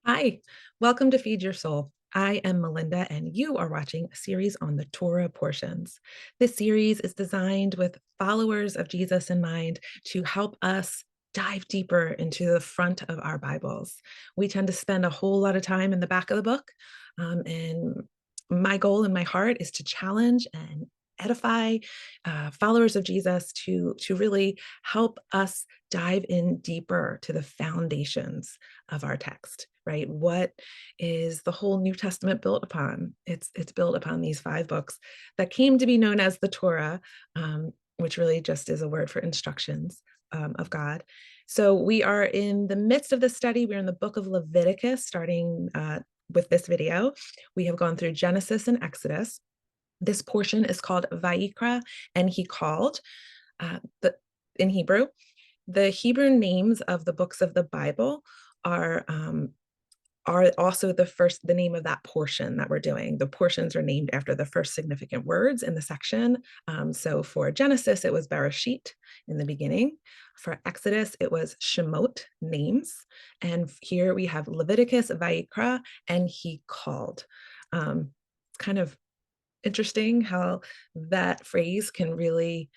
Hi, welcome to Feed Your Soul. I am Melinda, and you are watching a series on the Torah portions. This series is designed with followers of Jesus in mind to help us dive deeper into the front of our Bibles. We tend to spend a whole lot of time in the back of the book, and my goal in my heart is to challenge and edify followers of Jesus to really help us dive in deeper to the foundations of our text, right? What is the whole New Testament built upon? It's built upon these five books that came to be known as the Torah, which really just is a word for instructions of God. So we are in the midst of the study. We're in the book of Leviticus, starting with this video. We have gone through Genesis and Exodus. This portion is called Vayikra, and He Called. In Hebrew. The Hebrew names of the books of the Bible are also the name of that portion that we're doing. The portions are named after the first significant words in the section. So for Genesis, it was Bereshit in the beginning. For Exodus, it was Shemot, names. And here we have Leviticus, Vayikra, and He Called. It's kind of interesting how that phrase can really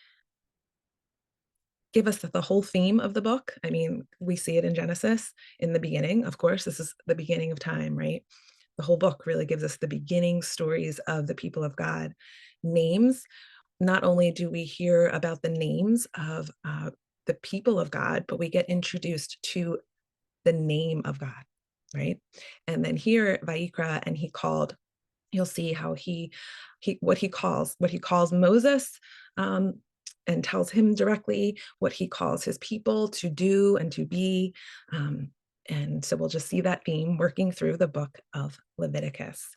give us the whole theme of the book. I mean, we see it in Genesis in the beginning. Of course, this is the beginning of time, right? The whole book really gives us the beginning stories of the people of God. Names, not only do we hear about the names of the people of God, but we get introduced to the name of God, right? And then here at Vayikra, and He Called, you'll see how what he calls Moses, and tells him directly what he calls his people to do and to be. And so we'll just see that theme working through the book of Leviticus.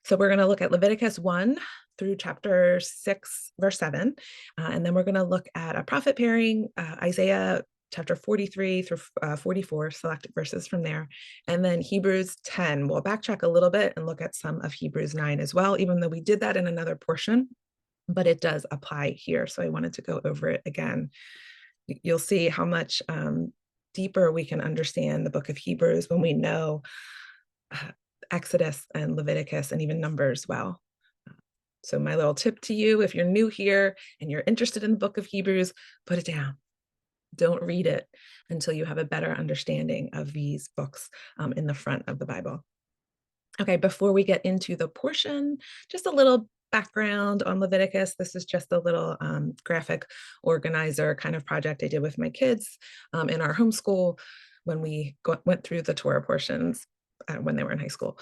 So we're going to look at Leviticus 1 through chapter 6, verse 7. And then we're going to look at a prophet pairing, Isaiah chapter 43 through 44, selected verses from there. And then Hebrews 10. We'll backtrack a little bit and look at some of Hebrews 9 as well, even though we did that in another portion, but it does apply here. So I wanted to go over it again. You'll see how much deeper we can understand the book of Hebrews when we know Exodus and Leviticus and even Numbers well. So my little tip to you, if you're new here and you're interested in the book of Hebrews, put it down. Don't read it until you have a better understanding of these books in the front of the Bible. Okay, before we get into the portion, just a little background on Leviticus. This is just a little graphic organizer kind of project I did with my kids in our homeschool when we went through the Torah portions when they were in high school.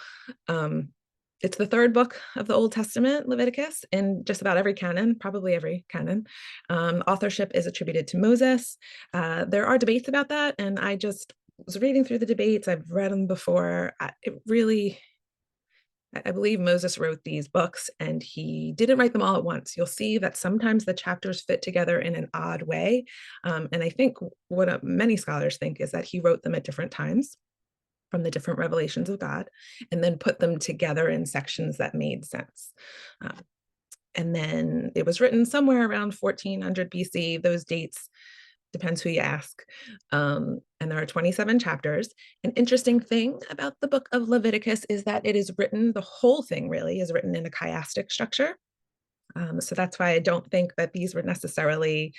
It's the third book of the Old Testament, Leviticus, in just about every canon, probably every canon. Authorship is attributed to Moses. There are debates about that, and I just was reading through the debates. I've read them before. I believe Moses wrote these books and he didn't write them all at once. You'll see that sometimes the chapters fit together in an odd way. And I think what many scholars think is that he wrote them at different times from the different revelations of God, and then put them together in sections that made sense. And then it was written somewhere around 1400 BC. Those dates depends who you ask. And there are 27 chapters. An interesting thing about the book of Leviticus is that it is written, the whole thing really is written in a chiastic structure. So that's why I don't think that these were necessarily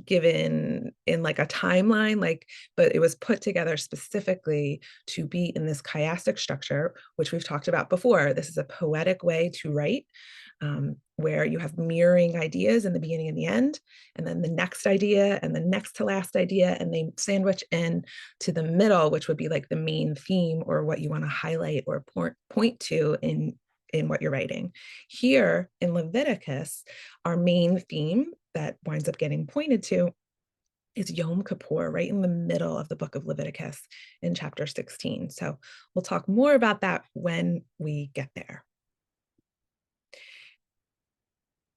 given in like a timeline, but it was put together specifically to be in this chiastic structure, which we've talked about before. This is a poetic way to write, where you have mirroring ideas in the beginning and the end, and then the next idea and the next to last idea, and they sandwich in to the middle, which would be like the main theme or what you want to highlight or point to in what you're writing. Here in Leviticus, our main theme that winds up getting pointed to is Yom Kippur, right in the middle of the book of Leviticus in chapter 16. So we'll talk more about that when we get there.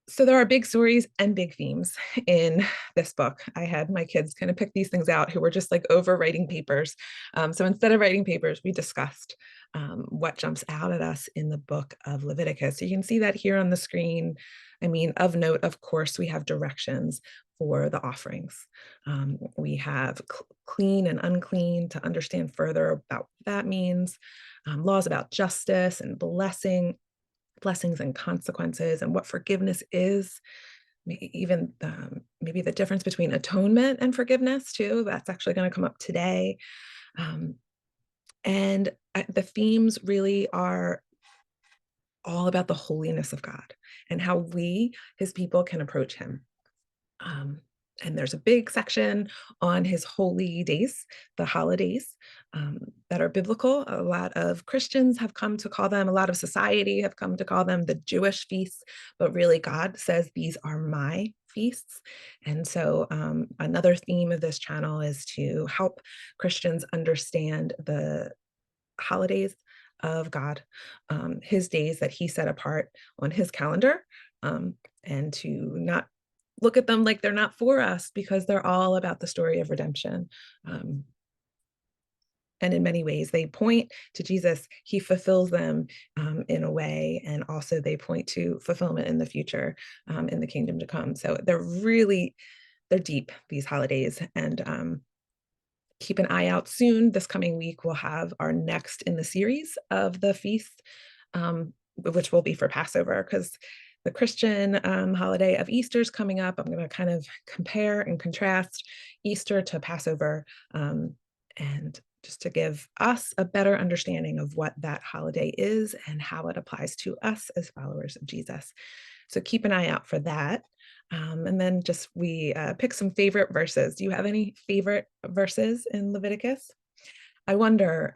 So there are big stories and big themes in this book. I had my kids kind of pick these things out who were just like over writing papers. So instead of writing papers, we discussed what jumps out at us in the book of Leviticus. So you can see that here on the screen. I mean, of note, of course, we have directions for the offerings. We have clean and unclean to understand further about what that means, laws about justice and blessings and consequences, and what forgiveness is, even maybe the difference between atonement and forgiveness too. That's actually going to come up today. um, and the themes really are all about the holiness of God and how we, his people, can approach him. Um, and there's a big section on his holy days, the holidays, um, that are biblical. A lot of Christians have come to call them, a lot of society have come to call them the Jewish feasts, but really God says these are my feasts. And so another theme of this channel is to help Christians understand the holidays of God, his days that he set apart on his calendar, um, and to not look at them like they're not for us, because they're all about the story of redemption. Um, and in many ways, they point to Jesus. He fulfills them in a way, and also they point to fulfillment in the future, in the kingdom to come. So they're deep, these holidays, and keep an eye out soon. This coming week, we'll have our next in the series of the feast, which will be for Passover, because the Christian holiday of Easter is coming up. I'm going to kind of compare and contrast Easter to Passover, and just to give us a better understanding of what that holiday is and how it applies to us as followers of Jesus. So keep an eye out for that. And then just we pick some favorite verses. Do you have any favorite verses in Leviticus? I wonder,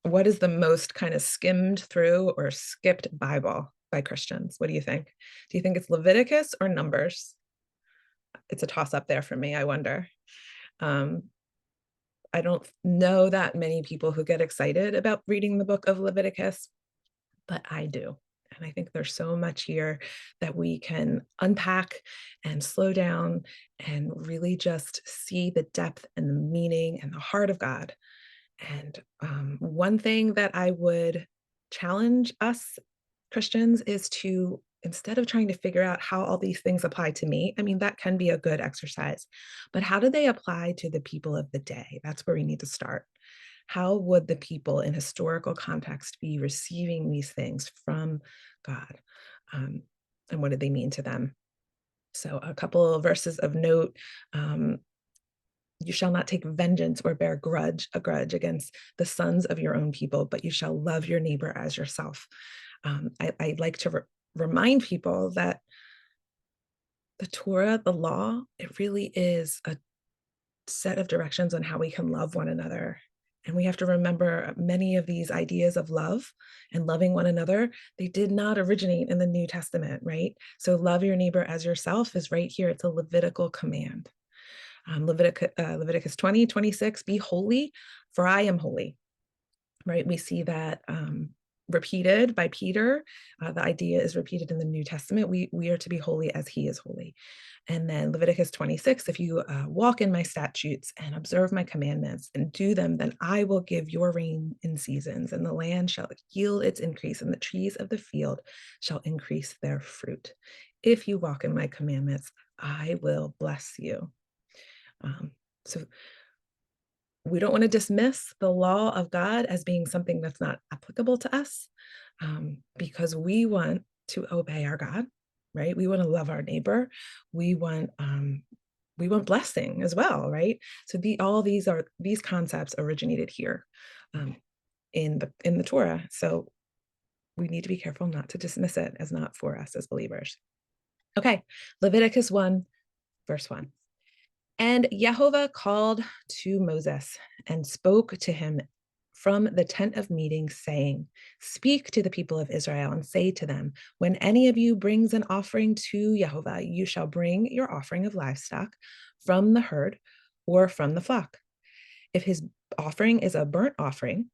what is the most kind of skimmed through or skipped Bible by Christians? What do you think? Do you think it's Leviticus or Numbers? It's a toss up there for me, I wonder. Um, I don't know that many people who get excited about reading the book of Leviticus, but I do. And I think there's so much here that we can unpack and slow down and really just see the depth and the meaning and the heart of God. And one thing that I would challenge us Christians is to, instead of trying to figure out how all these things apply to me, I mean, that can be a good exercise, but how do they apply to the people of the day? That's where we need to start. How would the people in historical context be receiving these things from God? Um, and what did they mean to them? So, a couple of verses of note. You shall not take vengeance or bear a grudge against the sons of your own people, but you shall love your neighbor as yourself. I like to remind people that the Torah, the law, it really is a set of directions on how we can love one another. And we have to remember many of these ideas of love and loving one another, they did not originate in the New Testament, right? So love your neighbor as yourself is right here. It's a Levitical command. Leviticus 20:26, be holy, for I am holy, right? We see that repeated by Peter. The idea is repeated in the New Testament. We are to be holy as he is holy. And then Leviticus 26, if you walk in my statutes and observe my commandments and do them, then I will give your rain in seasons, and the land shall yield its increase, and the trees of the field shall increase their fruit. If you walk in my commandments, I will bless you. So we don't want to dismiss the law of God as being something that's not applicable to us, because we want to obey our God, right? We want to love our neighbor. We want blessing as well, right? So all these concepts originated here, in the Torah. So we need to be careful not to dismiss it as not for us as believers. Okay, Leviticus 1, verse 1. And Jehovah called to Moses and spoke to him from the tent of meeting, saying, speak to the people of Israel and say to them, when any of you brings an offering to Jehovah, you shall bring your offering of livestock from the herd or from the flock. If his offering is a burnt offering,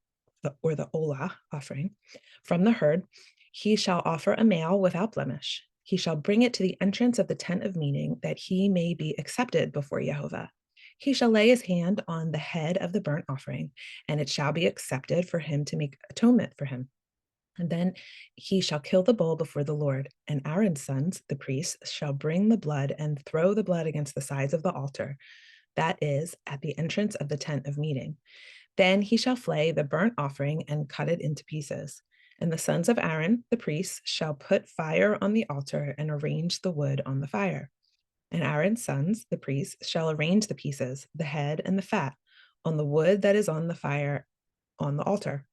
or the olah offering from the herd, he shall offer a male without blemish. He shall bring it to the entrance of the tent of meeting, that he may be accepted before Jehovah. He shall lay his hand on the head of the burnt offering, and it shall be accepted for him to make atonement for him. And then he shall kill the bull before the Lord, and Aaron's sons, the priests, shall bring the blood and throw the blood against the sides of the altar, that is, at the entrance of the tent of meeting. Then he shall flay the burnt offering and cut it into pieces. And the sons of Aaron, the priests, shall put fire on the altar and arrange the wood on the fire. And Aaron's sons, the priests, shall arrange the pieces, the head and the fat, on the wood that is on the fire on the altar.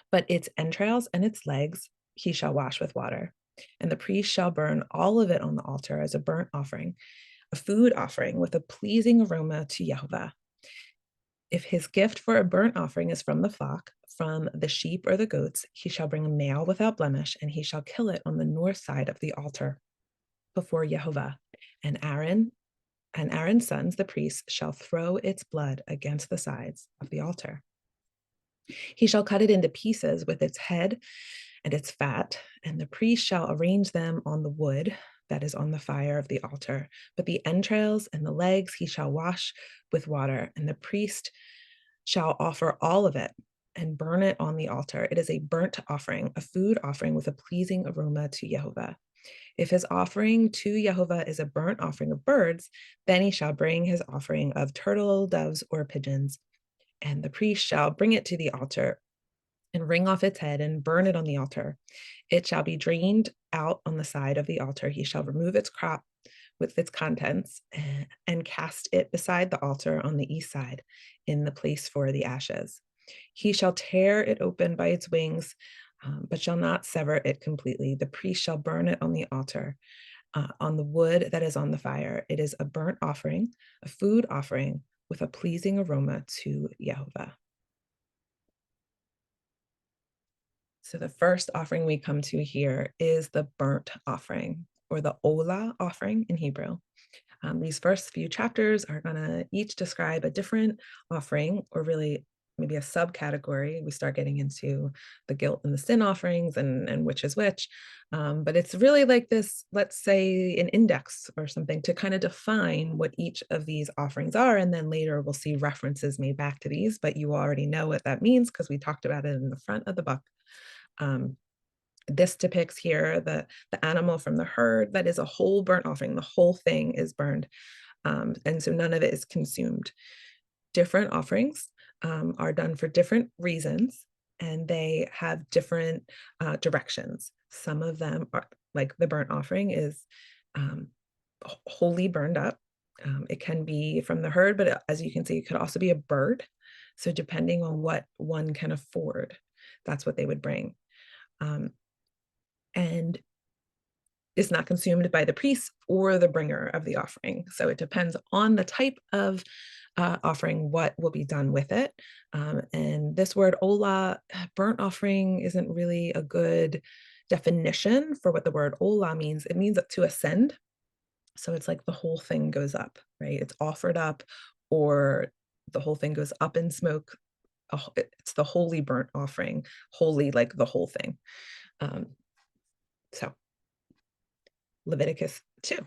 But its entrails and its legs he shall wash with water. And the priest shall burn all of it on the altar as a burnt offering, a food offering with a pleasing aroma to Jehovah. If his gift for a burnt offering is from the flock, from the sheep or the goats, he shall bring a male without blemish, and he shall kill it on the north side of the altar before Jehovah. And Aaron's sons, the priests, shall throw its blood against the sides of the altar. He shall cut it into pieces with its head and its fat, and the priest shall arrange them on the wood that is on the fire of the altar. But the entrails and the legs he shall wash with water, and the priest shall offer all of it and burn it on the altar. It is a burnt offering, a food offering with a pleasing aroma to Jehovah. If his offering to Jehovah is a burnt offering of birds, then he shall bring his offering of turtle, doves, or pigeons, and the priest shall bring it to the altar and wring off its head and burn it on the altar. It shall be drained out on the side of the altar. He shall remove its crop with its contents and cast it beside the altar on the east side in the place for the ashes. He shall tear it open by its wings, but shall not sever it completely. The priest shall burn it on the altar, on the wood that is on the fire. It is a burnt offering, a food offering with a pleasing aroma to Jehovah. So the first offering we come to here is the burnt offering, or the olah offering in Hebrew. These first few chapters are going to each describe a different offering, or really maybe a subcategory. We start getting into the guilt and the sin offerings and which is which. But it's really like this, let's say, an index or something to kind of define what each of these offerings are. And then later we'll see references made back to these, but you already know what that means because we talked about it in the front of the book. This depicts here the animal from the herd that is a whole burnt offering. The whole thing is burned, and so none of it is consumed. Different offerings are done for different reasons, and they have different directions. Some of them are like the burnt offering is wholly burned up. It can be from the herd, but as you can see, it could also be a bird. So depending on what one can afford, that's what they would bring. And is not consumed by the priest or the bringer of the offering. So it depends on the type of offering, what will be done with it. And this word olah, burnt offering, isn't really a good definition for what the word olah means. It means to ascend. So it's like the whole thing goes up, right? It's offered up, or the whole thing goes up in smoke. It's the holy burnt offering, holy like the whole thing. So Leviticus 2.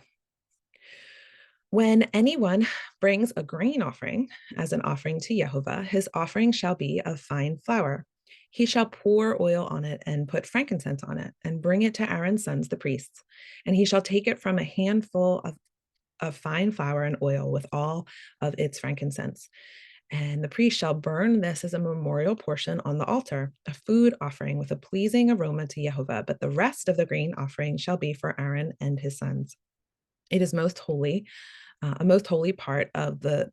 When anyone brings a grain offering as an offering to Jehovah, his offering shall be of fine flour. He shall pour oil on it and put frankincense on it and bring it to Aaron's sons, the priests. And he shall take it from a handful of fine flour and oil with all of its frankincense. And the priest shall burn this as a memorial portion on the altar, a food offering with a pleasing aroma to Jehovah. But the rest of the grain offering shall be for Aaron and his sons. It is most holy, a most holy part of the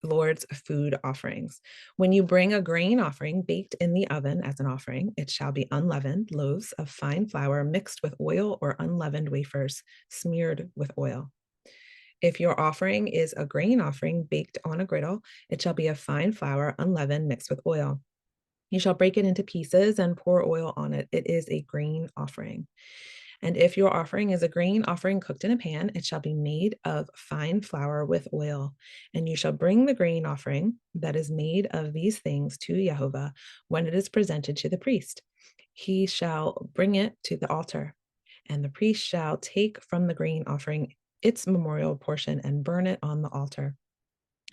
Lord's food offerings. When you bring a grain offering baked in the oven as an offering, it shall be unleavened loaves of fine flour mixed with oil, or unleavened wafers smeared with oil. If your offering is a grain offering baked on a griddle, it shall be of fine flour, unleavened, mixed with oil. You shall break it into pieces and pour oil on it. It is a grain offering. And if your offering is a grain offering cooked in a pan, it shall be made of fine flour with oil. And you shall bring the grain offering that is made of these things to Jehovah when it is presented to the priest. He shall bring it to the altar. And the priest shall take from the grain offering its memorial portion and burn it on the altar,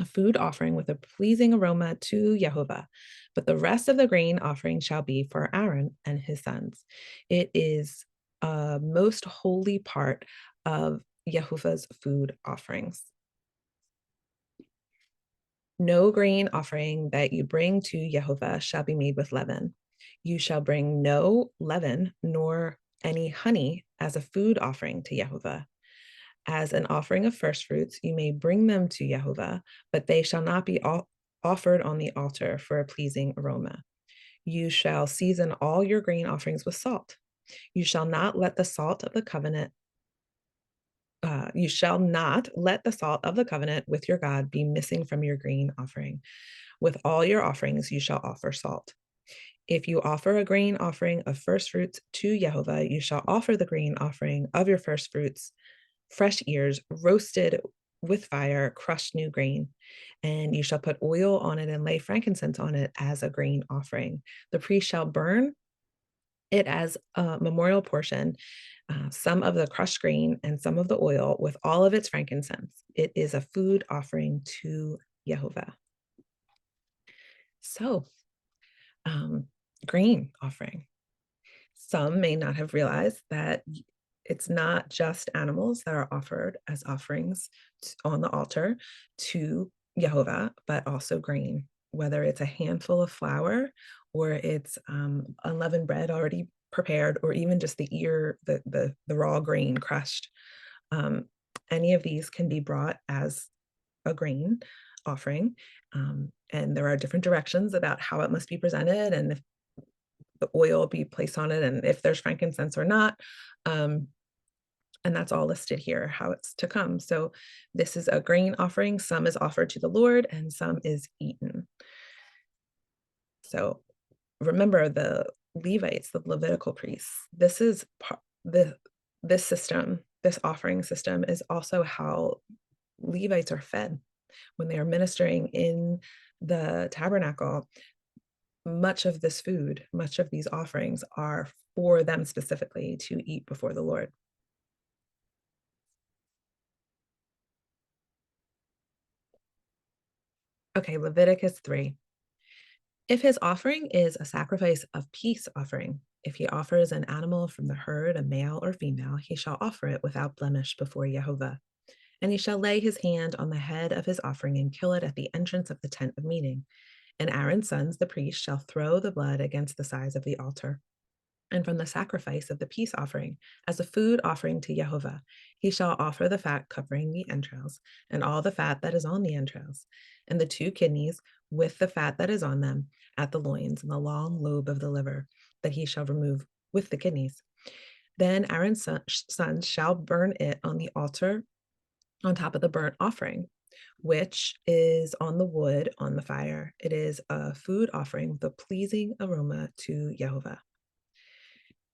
a food offering with a pleasing aroma to Jehovah. But the rest of the grain offering shall be for Aaron and his sons. It is a most holy part of Jehovah's food offerings. No grain offering that you bring to Jehovah shall be made with leaven. You shall bring no leaven nor any honey as a food offering to Jehovah. As an offering of first fruits, you may bring them to Jehovah, but they shall not be offered on the altar for a pleasing aroma. You shall season all your grain offerings with salt. You shall not let the salt of the covenant you shall not let the salt of the covenant with your God be missing from your grain offering. With all your offerings, you shall offer salt. If you offer a grain offering of first fruits to Jehovah, you shall offer the grain offering of your first fruits, fresh ears, roasted with fire, crushed new grain. And you shall put oil on it and lay frankincense on it as a grain offering. The priest shall burn it as a memorial portion, some of the crushed grain and some of the oil with all of its frankincense. It is a food offering to Jehovah. So, grain offering. Some may not have realized that it's not just animals that are offered as offerings on the altar to Jehovah, but also grain, whether it's a handful of flour or it's unleavened bread already prepared, or even just the ear, the raw grain crushed. Um, any of these can be brought as a grain offering. And there are different directions about how it must be presented and if the oil be placed on it and if there's frankincense or not. Um, and that's all listed here, how it's to come. So this is a grain offering. Some is offered to the Lord and some is eaten. So remember the Levites, the Levitical priests, this is this system, this offering system is also how Levites are fed when they are ministering in the tabernacle. Much of this food, much of these offerings are for them specifically to eat before the Lord. Okay, Leviticus 3. If his offering is a sacrifice of peace offering, if he offers an animal from the herd, a male or female, he shall offer it without blemish before Jehovah. And he shall lay his hand on the head of his offering and kill it at the entrance of the tent of meeting. And Aaron's sons, the priests, shall throw the blood against the sides of the altar. And from the sacrifice of the peace offering, as a food offering to Jehovah, he shall offer the fat covering the entrails, and all the fat that is on the entrails, and the 2 kidneys with the fat that is on them at the loins, and the long lobe of the liver, that he shall remove with the kidneys. Then Aaron's sons shall burn it on the altar on top of the burnt offering, which is on the wood on the fire. It is a food offering with a pleasing aroma to Jehovah.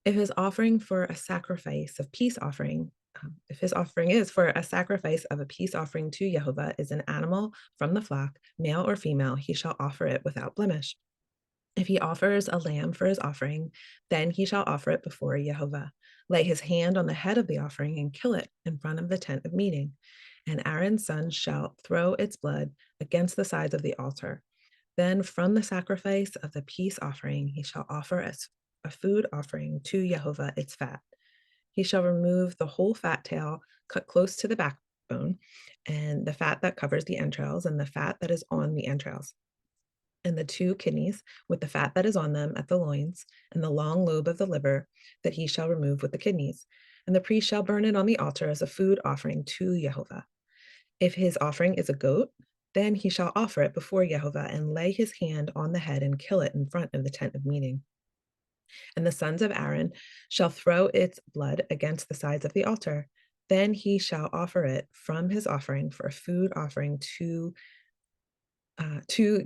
If his offering for a sacrifice of peace offering, if his offering is for a sacrifice of a peace offering to Jehovah is an animal from the flock, male or female, he shall offer it without blemish. If he offers a lamb for his offering, then he shall offer it before Jehovah. Lay his hand on the head of the offering and kill it in front of the tent of meeting. And Aaron's sons shall throw its blood against the sides of the altar. Then from the sacrifice of the peace offering, he shall offer as a food offering to Jehovah its fat. He shall remove the whole fat tail, cut close to the backbone, and the fat that covers the entrails, and the fat that is on the entrails, and the 2 kidneys with the fat that is on them at the loins, and the long lobe of the liver that he shall remove with the kidneys. And the priest shall burn it on the altar as a food offering to Jehovah. If his offering is a goat, then he shall offer it before Jehovah and lay his hand on the head and kill it in front of the tent of meeting. And the sons of Aaron shall throw its blood against the sides of the altar. Then he shall offer it from his offering for a food offering to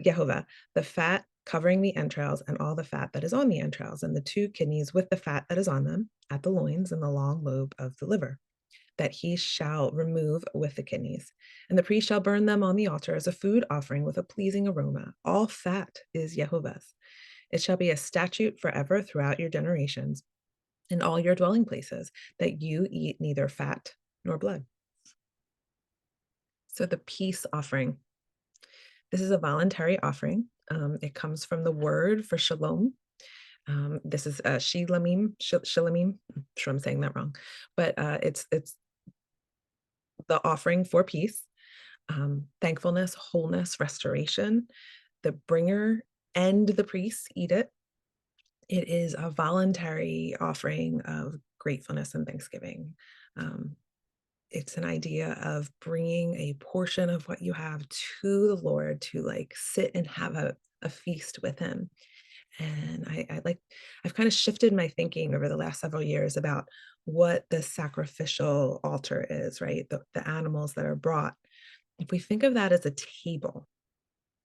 Jehovah, the fat covering the entrails and all the fat that is on the entrails, and the 2 kidneys with the fat that is on them at the loins and the long lobe of the liver, that he shall remove with the kidneys. And the priest shall burn them on the altar as a food offering with a pleasing aroma. All fat is Jehovah's. It shall be a statute forever throughout your generations. in all your dwelling places, that you eat neither fat nor blood. So the peace offering. This is a voluntary offering. It comes from the word for shalom. This is shilamim, shilamim. I'm sure I'm saying that wrong, but it's the offering for peace, thankfulness, wholeness, restoration. The bringer and the priest eat it. It is a voluntary offering of gratefulness and thanksgiving. Um, it's an idea of bringing a portion of what you have to the Lord to like sit and have a feast with Him. And I've kind of shifted my thinking over the last several years about what the sacrificial altar is, right? The animals that are brought. If we think of that as a table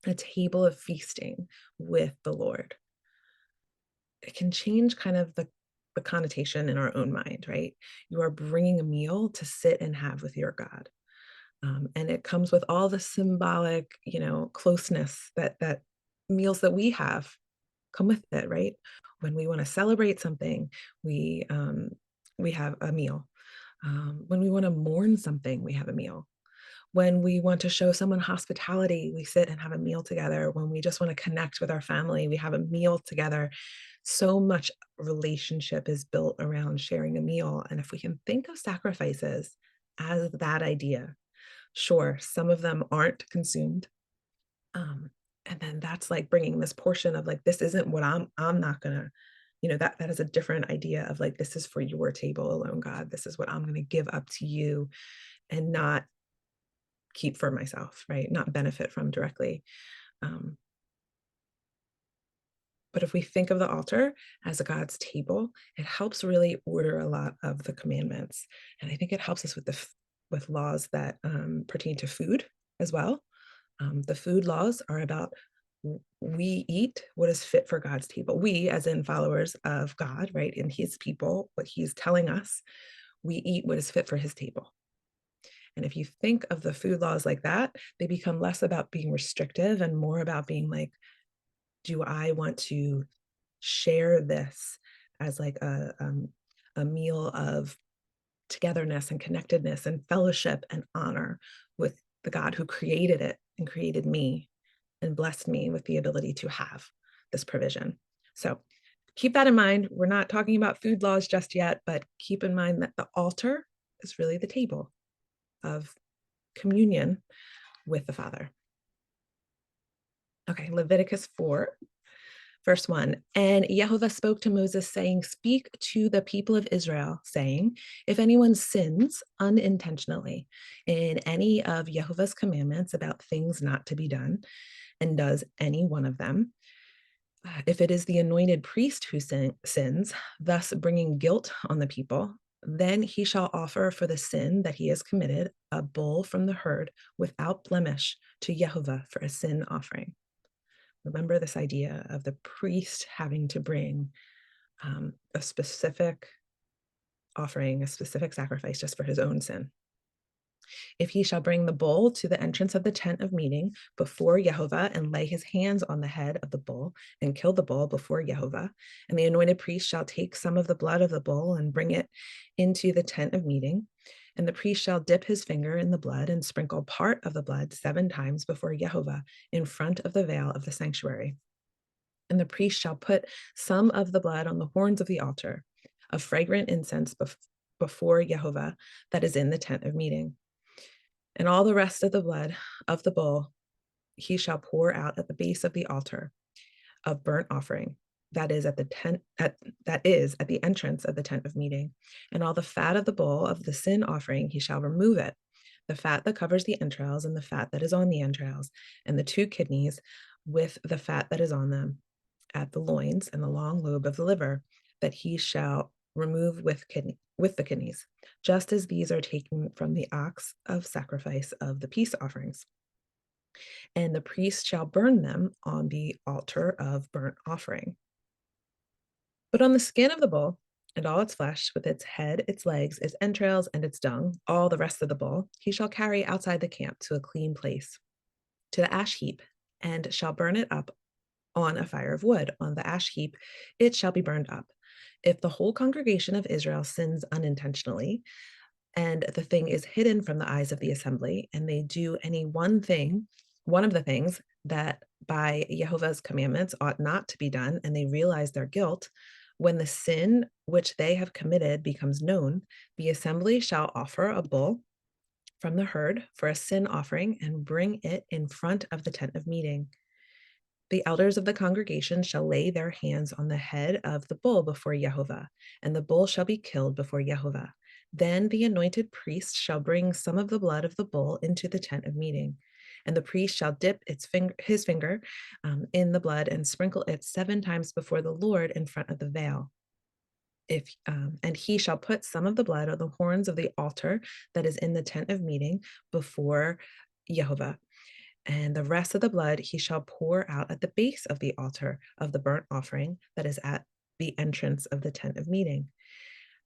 of feasting with the Lord, it can change kind of the connotation in our own mind, right? You are bringing a meal to sit and have with your God. And it comes with all the symbolic, closeness that meals that we have come with it, right? When we want to celebrate something, we have a meal. When we want to mourn something, we have a meal. When we want to show someone hospitality, we sit and have a meal together. When we just want to connect with our family, we have a meal together. So much relationship is built around sharing a meal. And if we can think of sacrifices as that idea, sure, some of them aren't consumed. Um, and then that's like bringing this portion of like, this isn't what I'm not gonna, that is a different idea of like, this is for your table alone, God. This is what I'm gonna give up to you and not keep for myself, right? Not benefit from directly. Um, but if we think of the altar as a God's table, it helps really order a lot of the commandments. And I think it helps us with laws that pertain to food as well. The food laws are about we eat what is fit for God's table. We, as in followers of God, right, in His people, what He's telling us, we eat what is fit for His table. And if you think of the food laws like that, they become less about being restrictive and more about being like, do I want to share this as like a meal of togetherness and connectedness and fellowship and honor with the God who created it and created me and blessed me with the ability to have this provision. So keep that in mind. We're not talking about food laws just yet, but keep in mind that the altar is really the table of communion with the Father. Okay, Leviticus 4, verse 1. And Yehovah spoke to Moses, saying, speak to the people of Israel, saying, if anyone sins unintentionally in any of Yehovah's commandments about things not to be done, and does any one of them, if it is the anointed priest who sins, thus bringing guilt on the people, then he shall offer for the sin that he has committed a bull from the herd without blemish to Yehovah for a sin offering. Remember this idea of the priest having to bring a specific offering, a specific sacrifice just for his own sin. If he shall bring the bull to the entrance of the tent of meeting before Yehovah and lay his hands on the head of the bull and kill the bull before Yehovah, and the anointed priest shall take some of the blood of the bull and bring it into the tent of meeting, and the priest shall dip his finger in the blood and sprinkle part of the blood 7 times before Yehovah in front of the veil of the sanctuary. And the priest shall put some of the blood on the horns of the altar of fragrant incense before Yehovah that is in the tent of meeting. And all the rest of the blood of the bull he shall pour out at the base of the altar of burnt offering that is at the entrance of the tent of meeting. And all the fat of the bull of the sin offering he shall remove it, the fat that covers the entrails and the fat that is on the entrails, and the 2 kidneys with the fat that is on them, at the loins and the long lobe of the liver, that he shall remove with the kidneys, just as these are taken from the ox of sacrifice of the peace offerings. And the priest shall burn them on the altar of burnt offering. But on the skin of the bull and all its flesh, with its head, its legs, its entrails, and its dung, all the rest of the bull, he shall carry outside the camp to a clean place, to the ash heap, and shall burn it up on a fire of wood. On the ash heap it shall be burned up. If the whole congregation of Israel sins unintentionally, and the thing is hidden from the eyes of the assembly, and they do any one thing, one of the things that by Jehovah's commandments ought not to be done, and they realize their guilt, when the sin which they have committed becomes known, the assembly shall offer a bull from the herd for a sin offering and bring it in front of the tent of meeting. The elders of the congregation shall lay their hands on the head of the bull before Jehovah, and the bull shall be killed before Jehovah. Then the anointed priest shall bring some of the blood of the bull into the tent of meeting, and the priest shall dip his finger in the blood and sprinkle it 7 times before the Lord in front of the veil. And he shall put some of the blood on the horns of the altar that is in the tent of meeting before Jehovah, and the rest of the blood he shall pour out at the base of the altar of the burnt offering that is at the entrance of the tent of meeting.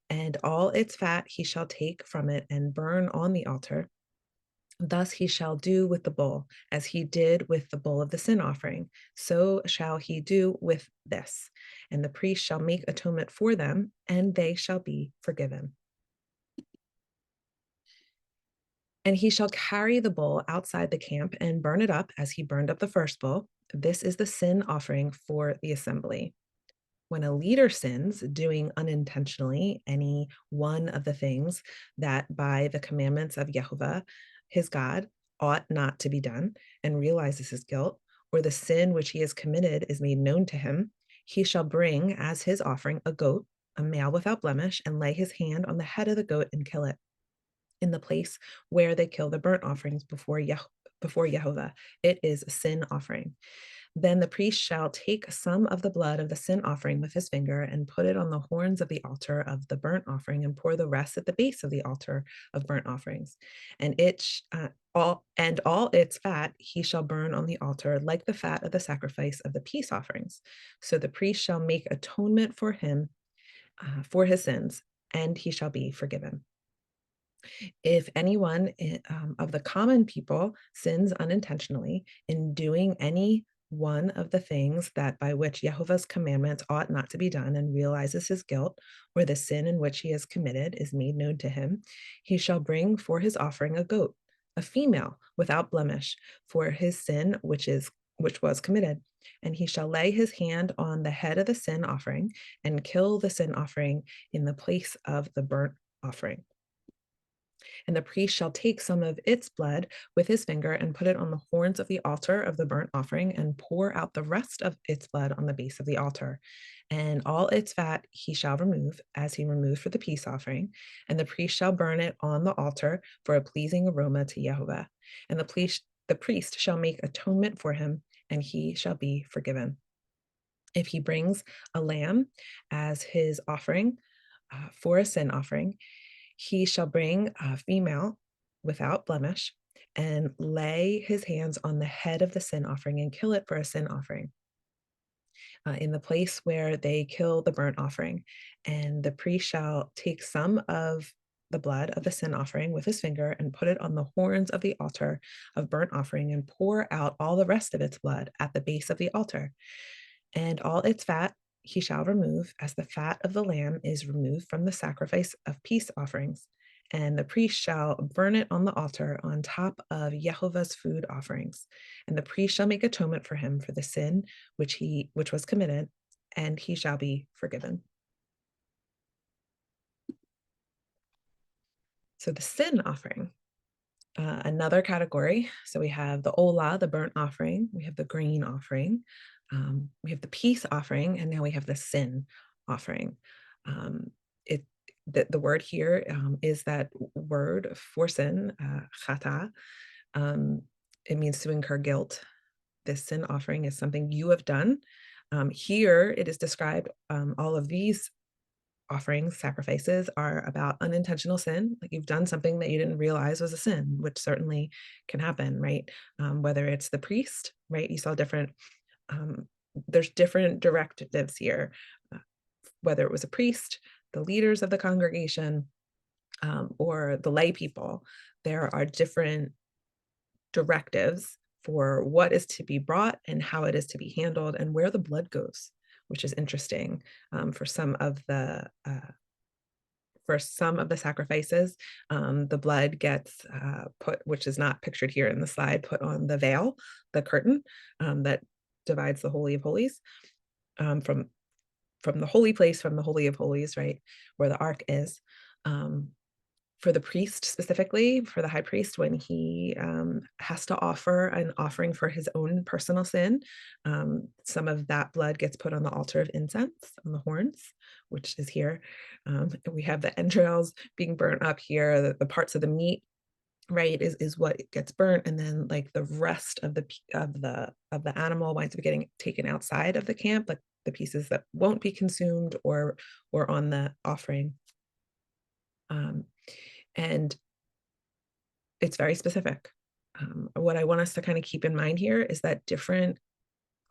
And all its fat he shall take from it and burn on the altar. Thus he shall do with the bull, as he did with the bull of the sin offering. So shall he do with this. And the priest shall make atonement for them, and they shall be forgiven. And he shall carry the bull outside the camp and burn it up as he burned up the first bull. This is the sin offering for the assembly. When a leader sins, doing unintentionally any one of the things that by the commandments of Jehovah, his God, ought not to be done, and realizes his guilt, or the sin which he has committed is made known to him, he shall bring as his offering a goat, a male without blemish, and lay his hand on the head of the goat and kill it in the place where they kill the burnt offerings before Jehovah. It is a sin offering. Then the priest shall take some of the blood of the sin offering with his finger and put it on the horns of the altar of the burnt offering and pour the rest at the base of the altar of burnt offerings. And all its fat he shall burn on the altar like the fat of the sacrifice of the peace offerings. So the priest shall make atonement for him for his sins, and he shall be forgiven. If anyone of the common people sins unintentionally in doing any one of the things that by which Jehovah's commandments ought not to be done and realizes his guilt, or the sin in which he has committed is made known to him, he shall bring for his offering a goat, a female without blemish, for his sin which was committed. And he shall lay his hand on the head of the sin offering and kill the sin offering in the place of the burnt offering. And the priest shall take some of its blood with his finger and put it on the horns of the altar of the burnt offering and pour out the rest of its blood on the base of the altar. And all its fat he shall remove, as he removed for the peace offering. And the priest shall burn it on the altar for a pleasing aroma to Jehovah. And the priest shall make atonement for him, and he shall be forgiven. If he brings a lamb as his offering for a sin offering, he shall bring a female without blemish and lay his hands on the head of the sin offering and kill it for a sin offering in the place where they kill the burnt offering. And the priest shall take some of the blood of the sin offering with his finger and put it on the horns of the altar of burnt offering and pour out all the rest of its blood at the base of the altar. And all its fat he shall remove, as the fat of the lamb is removed from the sacrifice of peace offerings. And the priest shall burn it on the altar on top of Jehovah's food offerings. And the priest shall make atonement for him for the sin which was committed, and he shall be forgiven. So the sin offering. Another category. So we have the olah, the burnt offering. We have the grain offering. We have the peace offering, and now we have the sin offering. It the word here is that word for sin, chata. It means to incur guilt. This sin offering is something you have done. Here it is described. All of these offerings, sacrifices are about unintentional sin. Like you've done something that you didn't realize was a sin, which certainly can happen, right? Whether it's the priest, right? You saw um, there's different directives here, uh, whether it was a priest, the leaders of the congregation, or the lay people. There are different directives for what is to be brought and how it is to be handled and where the blood goes, which is interesting. For some of the sacrifices, the blood gets put, which is not pictured here in the slide, put on the veil, the curtain that divides the Holy of Holies from the holy place, from the Holy of Holies, right, where the ark is. Um, for the priest specifically, for the high priest, when he has to offer an offering for his own personal sin, some of that blood gets put on the altar of incense, on the horns, which is here. We have the entrails being burnt up here, the parts of the meat, right, is what gets burnt, and then like the rest of the animal winds up getting taken outside of the camp, like the pieces that won't be consumed or on the offering. Um, and it's very specific. What I want us to kind of keep in mind here is that different,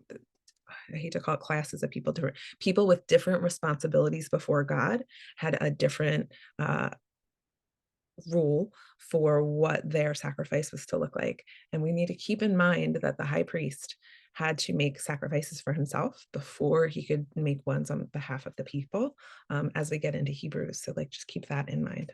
I hate to call it classes of people, different people with different responsibilities before God had a different rule for what their sacrifice was to look like. And we need to keep in mind that the high priest had to make sacrifices for himself before he could make ones on behalf of the people, as we get into Hebrews. So, like, just keep that in mind.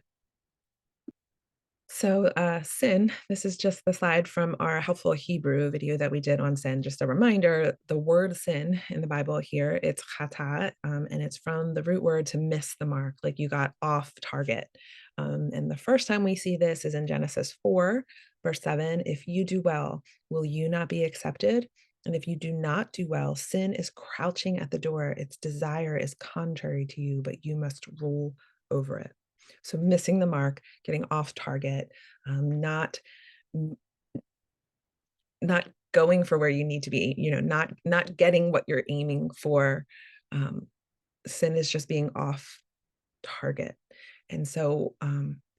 So, sin, this is just the slide from our helpful Hebrew video that we did on sin. Just a reminder, the word sin in the Bible here, it's chata, and it's from the root word to miss the mark, like you got off target. And the first time we see this is in Genesis 4, verse 7. If you do well, will you not be accepted? And if you do not do well, sin is crouching at the door. Its desire is contrary to you, but you must rule over it. So missing the mark, getting off target, not not going for where you need to be, not getting what you're aiming for. Um, Sin is just being off target. And so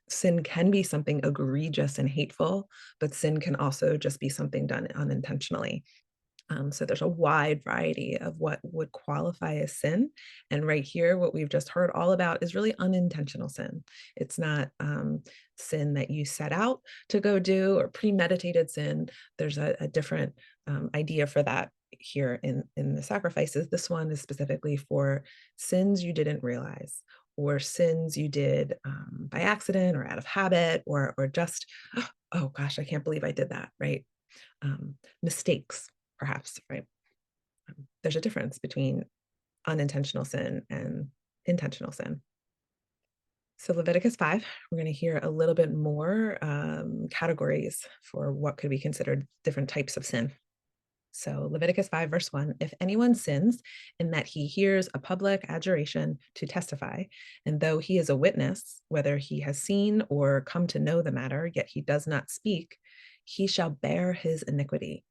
sin can be something egregious and hateful, but sin can also just be something done unintentionally. So there's a wide variety of what would qualify as sin. And right here, what we've just heard all about is really unintentional sin. It's not sin that you set out to go do or premeditated sin. There's a different idea for that here in the sacrifices. This one is specifically for sins you didn't realize, or sins you did by accident or out of habit, or just, oh gosh, I can't believe I did that, right? Mistakes, perhaps, right? There's a difference between unintentional sin and intentional sin. So Leviticus 5, we're going to hear a little bit more categories for what could be considered different types of sin. So Leviticus 5, verse 1, if anyone sins in that he hears a public adjuration to testify, and though he is a witness, whether he has seen or come to know the matter, yet he does not speak, he shall bear his iniquity.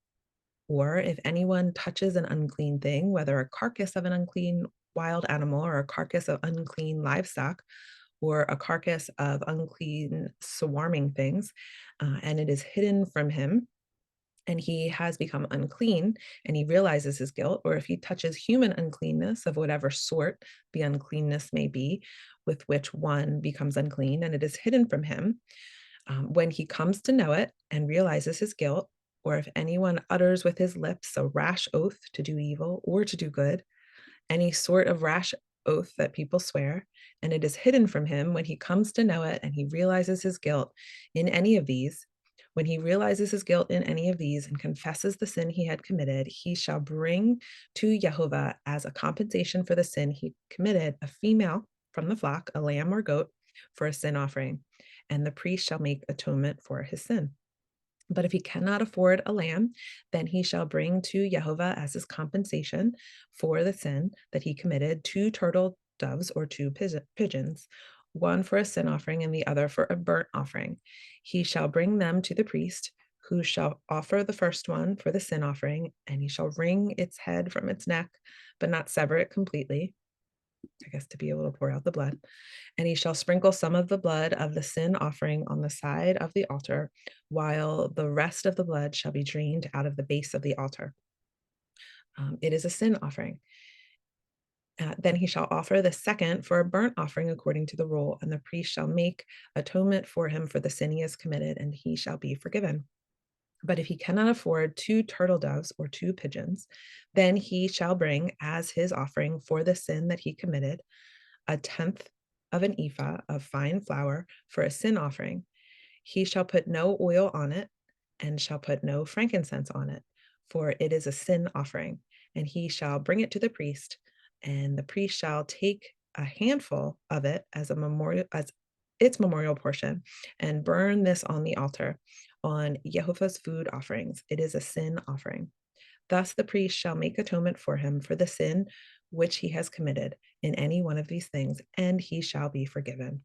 Or if anyone touches an unclean thing, whether a carcass of an unclean wild animal or a carcass of unclean livestock or a carcass of unclean swarming things, and it is hidden from him, and he has become unclean and he realizes his guilt, or if he touches human uncleanness of whatever sort the uncleanness may be with which one becomes unclean, and it is hidden from him, when he comes to know it and realizes his guilt, or if anyone utters with his lips a rash oath to do evil or to do good, any sort of rash oath that people swear, and it is hidden from him when he comes to know it and he realizes his guilt in any of these, when he realizes his guilt in any of these and confesses the sin he had committed, he shall bring to Jehovah as a compensation for the sin he committed a female from the flock, a lamb or goat, for a sin offering, and the priest shall make atonement for his sin. But if he cannot afford a lamb, then he shall bring to Jehovah as his compensation for the sin that he committed 2 turtle doves or 2 pigeons, one for a sin offering and the other for a burnt offering. He shall bring them to the priest, who shall offer the first one for the sin offering, and he shall wring its head from its neck, but not sever it completely, I guess to be able to pour out the blood. And he shall sprinkle some of the blood of the sin offering on the side of the altar, while the rest of the blood shall be drained out of the base of the altar. It is a sin offering. Then he shall offer the second for a burnt offering according to the rule, and the priest shall make atonement for him for the sin he has committed, and he shall be forgiven. But if he cannot afford 2 turtle doves or 2 pigeons, then he shall bring as his offering for the sin that he committed a tenth of an ephah of fine flour for a sin offering. He shall put no oil on it, and shall put no frankincense on it, for it is a sin offering. And he shall bring it to the priest, and the priest shall take a handful of it as a memorial, as its memorial portion, and burn this on the altar on Jehovah's food offerings. It is a sin offering. Thus the priest shall make atonement for him for the sin which he has committed in any one of these things, and he shall be forgiven.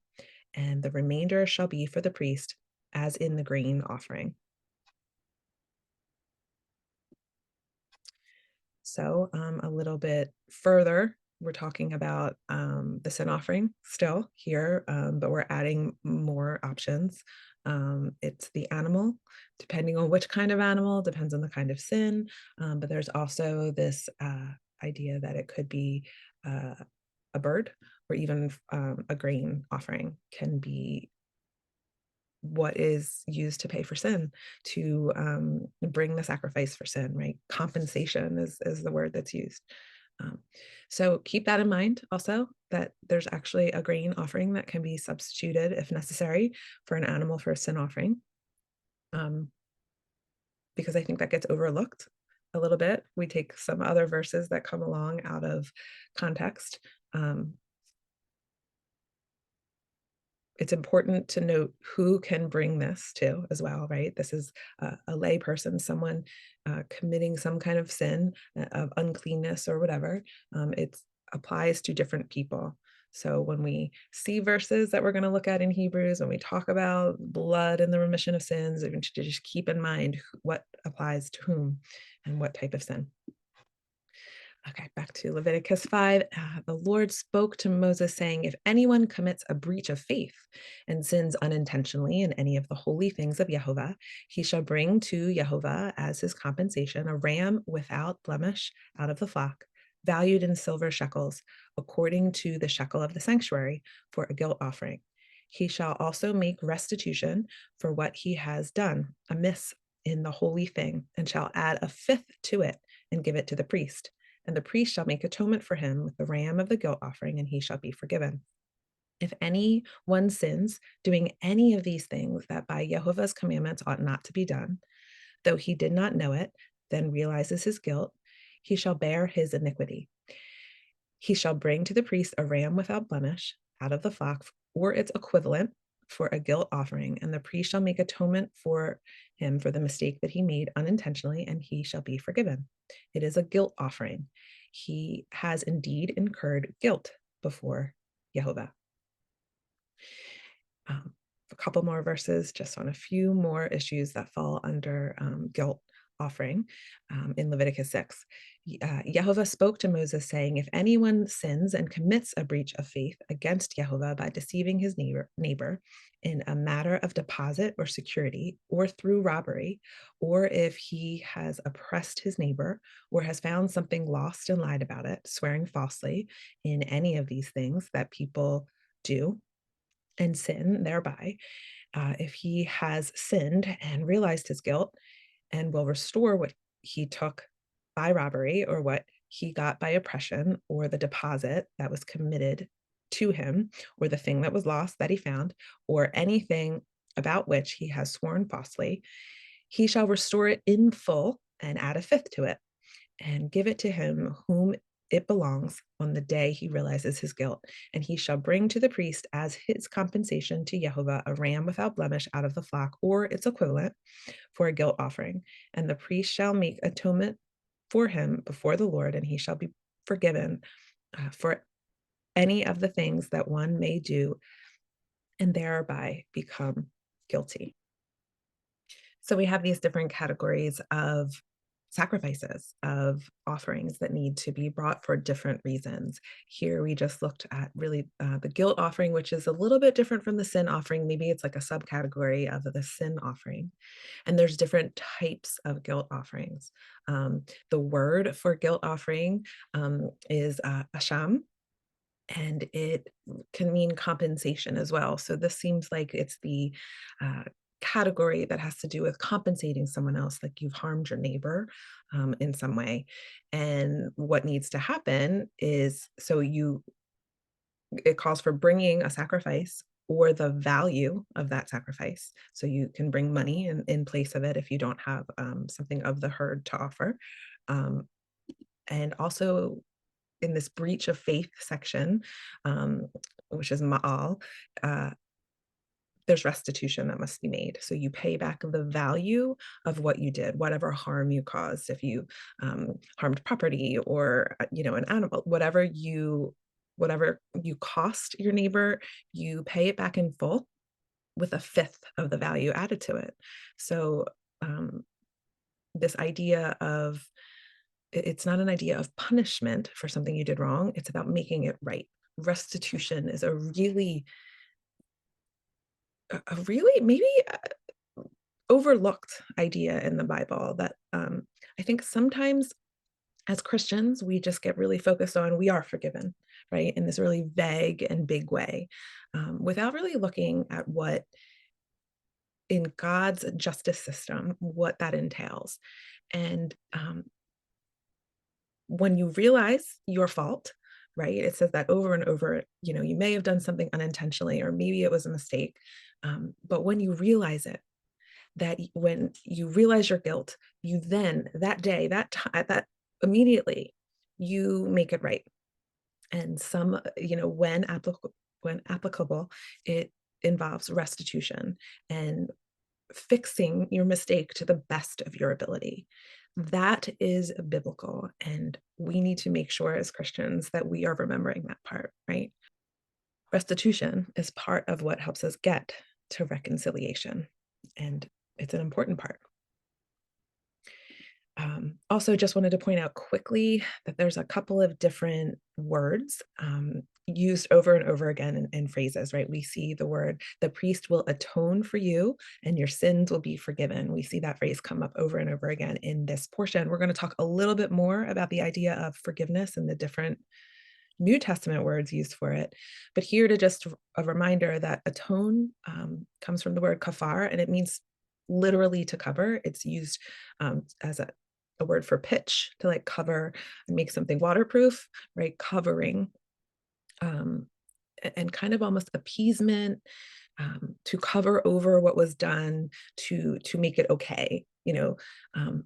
And the remainder shall be for the priest, as in the grain offering. So, a little bit further, we're talking about the sin offering still here, but we're adding more options. It's the animal, depending on which kind of animal, depends on the kind of sin. But there's also this idea that it could be uh, a bird or even a grain offering can be what is used to pay for sin, to bring the sacrifice for sin, right? Compensation is the word that's used. Um, so keep that in mind also, that there's actually a grain offering that can be substituted if necessary for an animal for a sin offering, um, because I think that gets overlooked a little bit. We take some other verses that come along out of context. Um, it's important to note who can bring this to as well, right? This is a lay person, someone committing some kind of sin of uncleanness or whatever. It applies to different people. So when we see verses that we're going to look at in Hebrews, when we talk about blood and the remission of sins, we need to just keep in mind what applies to whom and what type of sin. Okay, back to Leviticus 5. The Lord spoke to Moses, saying, if anyone commits a breach of faith and sins unintentionally in any of the holy things of Jehovah, he shall bring to Jehovah as his compensation a ram without blemish out of the flock, valued in silver shekels, according to the shekel of the sanctuary, for a guilt offering. He shall also make restitution for what he has done amiss in the holy thing, and shall add a fifth to it and give it to the priest. And the priest shall make atonement for him with the ram of the guilt offering, and he shall be forgiven. If any one sins doing any of these things that by Jehovah's commandments ought not to be done, though he did not know it, then realizes his guilt, he shall bear his iniquity. He shall bring to the priest a ram without blemish out of the flock or its equivalent for a guilt offering, and the priest shall make atonement for him for the mistake that he made unintentionally, and he shall be forgiven. It is a guilt offering. He has indeed incurred guilt before Jehovah. A couple more verses just on a few more issues that fall under guilt offering in Leviticus 6. Jehovah spoke to Moses saying, if anyone sins and commits a breach of faith against Jehovah by deceiving his neighbor in a matter of deposit or security or through robbery, or if he has oppressed his neighbor or has found something lost and lied about it, swearing falsely in any of these things that people do and sin thereby, if he has sinned and realized his guilt and will restore what he took by robbery or what he got by oppression or the deposit that was committed to him or the thing that was lost that he found or anything about which he has sworn falsely, he shall restore it in full and add a fifth to it and give it to him whom it belongs on the day he realizes his guilt. And he shall bring to the priest as his compensation to Jehovah a ram without blemish out of the flock or its equivalent for a guilt offering. And the priest shall make atonement for him before the Lord, and he shall be forgiven for any of the things that one may do and thereby become guilty. So we have these different categories of sacrifices, of offerings that need to be brought for different reasons. Here we just looked at really the guilt offering, which is a little bit different from the sin offering. Maybe it's like a subcategory of the sin offering. And there's different types of guilt offerings. The word for guilt offering is asham, and it can mean compensation as well. So this seems like it's the uh, category that has to do with compensating someone else, like you've harmed your neighbor in some way. And what needs to happen is, it calls for bringing a sacrifice or the value of that sacrifice. So you can bring money in place of it if you don't have something of the herd to offer. Um, and also in this breach of faith section, um, which is ma'al, uh, there's restitution that must be made. So you pay back the value of what you did, whatever harm you caused. If you harmed property or an animal, whatever you cost your neighbor, you pay it back in full with a fifth of the value added to it. So um, this idea of it's not an idea of punishment for something you did wrong. It's about making it right. Restitution is a really maybe overlooked idea in the Bible that I think sometimes as Christians, we just get really focused on we are forgiven, right? In this really vague and big way, without really looking at what in God's justice system, what that entails. And when you realize your fault, right? It says that over and over, you may have done something unintentionally, or maybe it was a mistake. But when you realize it, when you realize your guilt, you then that day, that time, that immediately, you make it right. And when applicable, it involves restitution and fixing your mistake to the best of your ability. That is biblical. And we need to make sure as Christians that we are remembering that part, right? Restitution is part of what helps us get to reconciliation. And it's an important part. Also, just wanted to point out quickly that there's a couple of different words used over and over again in phrases, right? We see the word, the priest will atone for you and your sins will be forgiven. We see that phrase come up over and over again in this portion. We're going to talk a little bit more about the idea of forgiveness and the different New Testament words used for it. But here to just a reminder that atone comes from the word kafar, and it means literally to cover. It's used as a word for pitch, to like cover and make something waterproof, right? Covering, um, and kind of almost appeasement, to cover over what was done, to make it okay.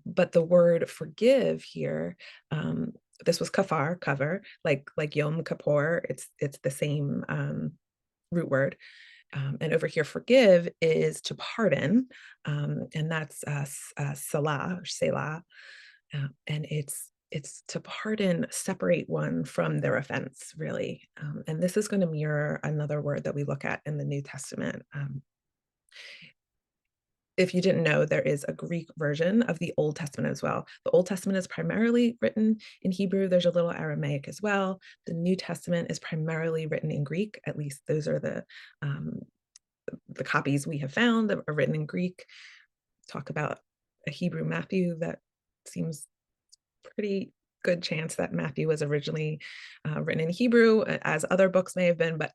But the word forgive here, this was kafar, cover, like Yom Kippur. It's the same root word. And over here, forgive is to pardon, and that's salah or selah, and it's to pardon, separate one from their offense, really. And this is going to mirror another word that we look at in the New Testament. If you didn't know, there is a Greek version of the Old Testament as well. The Old Testament is primarily written in Hebrew. There's a little Aramaic as well. The New Testament is primarily written in Greek. At least those are the copies we have found that are written in Greek. Talk about a Hebrew Matthew. That seems pretty good chance that Matthew was originally written in Hebrew, as other books may have been, but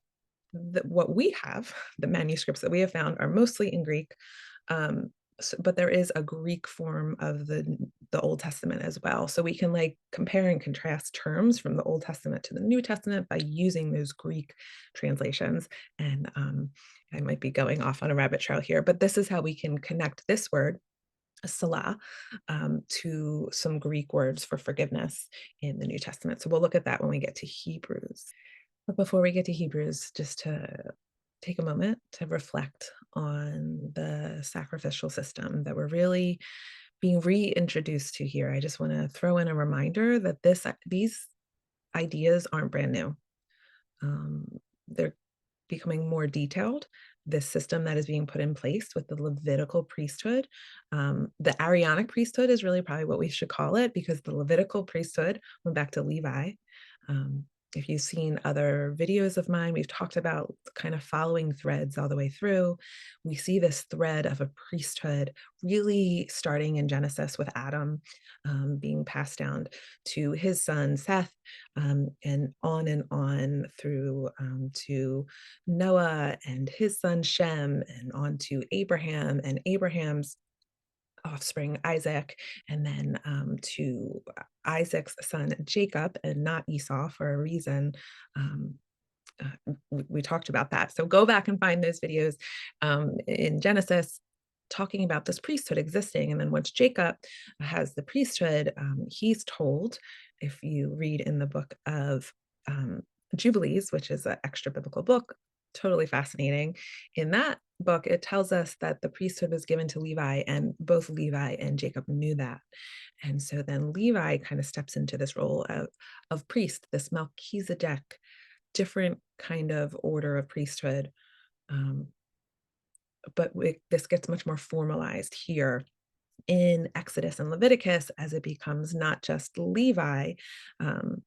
what we have, the manuscripts that we have found, are mostly in Greek. But there is a Greek form of the Old Testament as well. So we can like compare and contrast terms from the Old Testament to the New Testament by using those Greek translations. And I might be going off on a rabbit trail here, but this is how we can connect this word, salah, to some Greek words for forgiveness in the New Testament. So we'll look at that when we get to Hebrews. But before we get to Hebrews, just to take a moment to reflect on the sacrificial system that we're really being reintroduced to here. I just want to throw in a reminder that these ideas aren't brand new. They're becoming more detailed. This system that is being put in place with the Levitical priesthood, the Aaronic priesthood is really probably what we should call it, because the Levitical priesthood went back to Levi. If you've seen other videos of mine, we've talked about kind of following threads all the way through. We see this thread of a priesthood really starting in Genesis with Adam, being passed down to his son Seth, and on through to Noah and his son Shem, and on to Abraham and Abraham's offspring Isaac, and then to Isaac's son Jacob, and not Esau for a reason. Um, we talked about that. So go back and find those videos in Genesis talking about this priesthood existing. And then once Jacob has the priesthood, he's told, if you read in the book of um, Jubilees, which is an extra biblical book, totally fascinating. In that book, it tells us that the priesthood was given to Levi, and both Levi and Jacob knew that. And so then Levi kind of steps into this role of priest, this Melchizedek, different kind of order of priesthood. Um, but this gets much more formalized here in Exodus and Leviticus as it becomes not just Levi, um,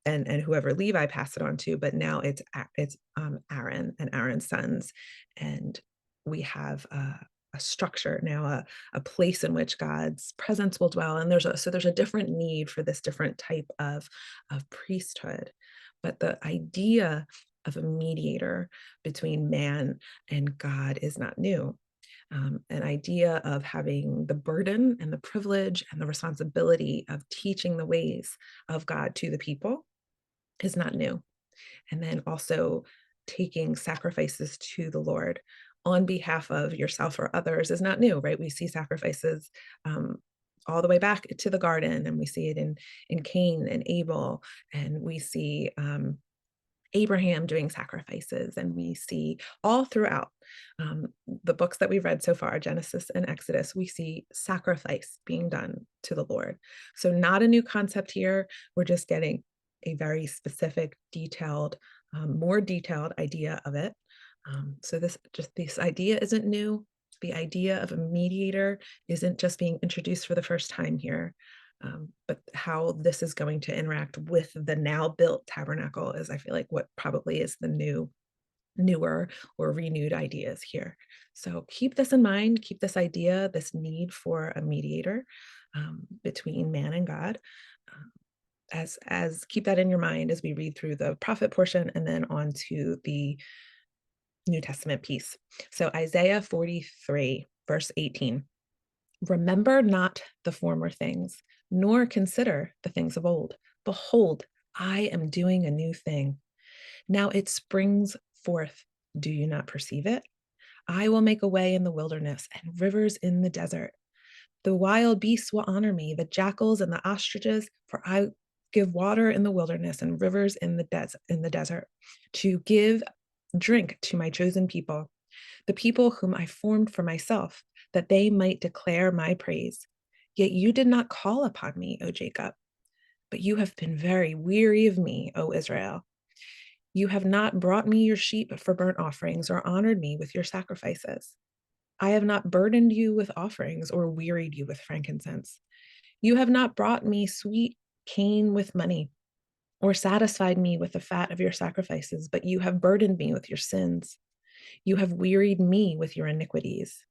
and whoever Levi passed it on to, but now it's Aaron and Aaron's sons, and we have a structure now, a place in which God's presence will dwell, and there's a different need for this different type of priesthood, but the idea of a mediator between man and God is not new. An idea of having the burden and the privilege and the responsibility of teaching the ways of God to the people is not new. And then also taking sacrifices to the Lord on behalf of yourself or others is not new, right? We see sacrifices all the way back to the garden, and we see it in Cain and Abel, and we see Abraham doing sacrifices, and we see all throughout the books that we've read so far, Genesis and Exodus, we see sacrifice being done to the Lord. So, not a new concept here. We're just getting a very specific, detailed, more detailed idea of it. So, this idea isn't new. The idea of a mediator isn't just being introduced for the first time here. But how this is going to interact with the now built tabernacle is, I feel like, what probably is the newer or renewed ideas here. So keep this in mind, keep this idea, this need for a mediator between man and God. Um, as keep that in your mind as we read through the prophet portion and then on to the New Testament piece. So Isaiah 43, verse 18. Remember not the former things, nor consider the things of old. Behold, I am doing a new thing. Now it springs forth. Do you not perceive it? I will make a way in the wilderness and rivers in the desert. The wild beasts will honor me, the jackals and the ostriches, for I give water in the wilderness and rivers in the desert, to give drink to my chosen people, the people whom I formed for myself, that they might declare my praise. Yet you did not call upon me, O Jacob, but you have been very weary of me, O Israel. You have not brought me your sheep for burnt offerings or honored me with your sacrifices. I have not burdened you with offerings or wearied you with frankincense. You have not brought me sweet cane with money or satisfied me with the fat of your sacrifices, but you have burdened me with your sins. You have wearied me with your iniquities.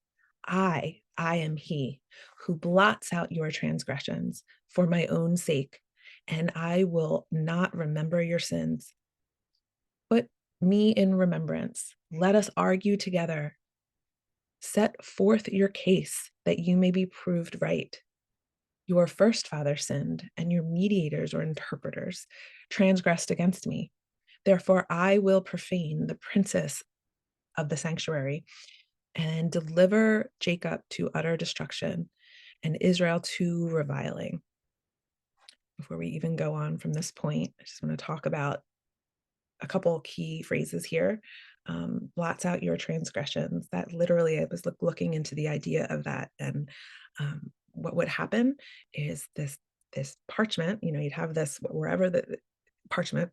I am he who blots out your transgressions for my own sake, and I will not remember your sins. Put me in remembrance. Let us argue together. Set forth your case that you may be proved right. Your first father sinned, and your mediators or interpreters transgressed against me. Therefore, I will profane the princess of the sanctuary and deliver Jacob to utter destruction and Israel to reviling. Before we even go on from this point, I just want to talk about a couple key phrases here. Blots out your transgressions. That literally, I was looking into the idea of that, and what would happen is this parchment. You'd have this wherever the parchment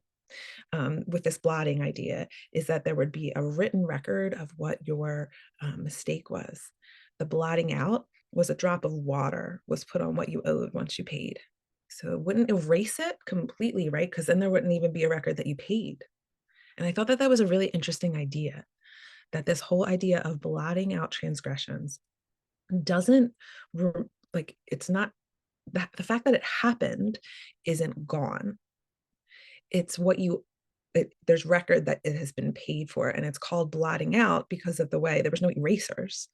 with this blotting idea is that there would be a written record of what your mistake was. The blotting out was a drop of water was put on what you owed once you paid. So it wouldn't erase it completely, right? Because then there wouldn't even be a record that you paid. And I thought that that was a really interesting idea, that this whole idea of blotting out transgressions doesn't, like, it's not that the fact that it happened isn't gone. It's what you, there's record that it has been paid for, and it's called blotting out because of the way there was no erasers,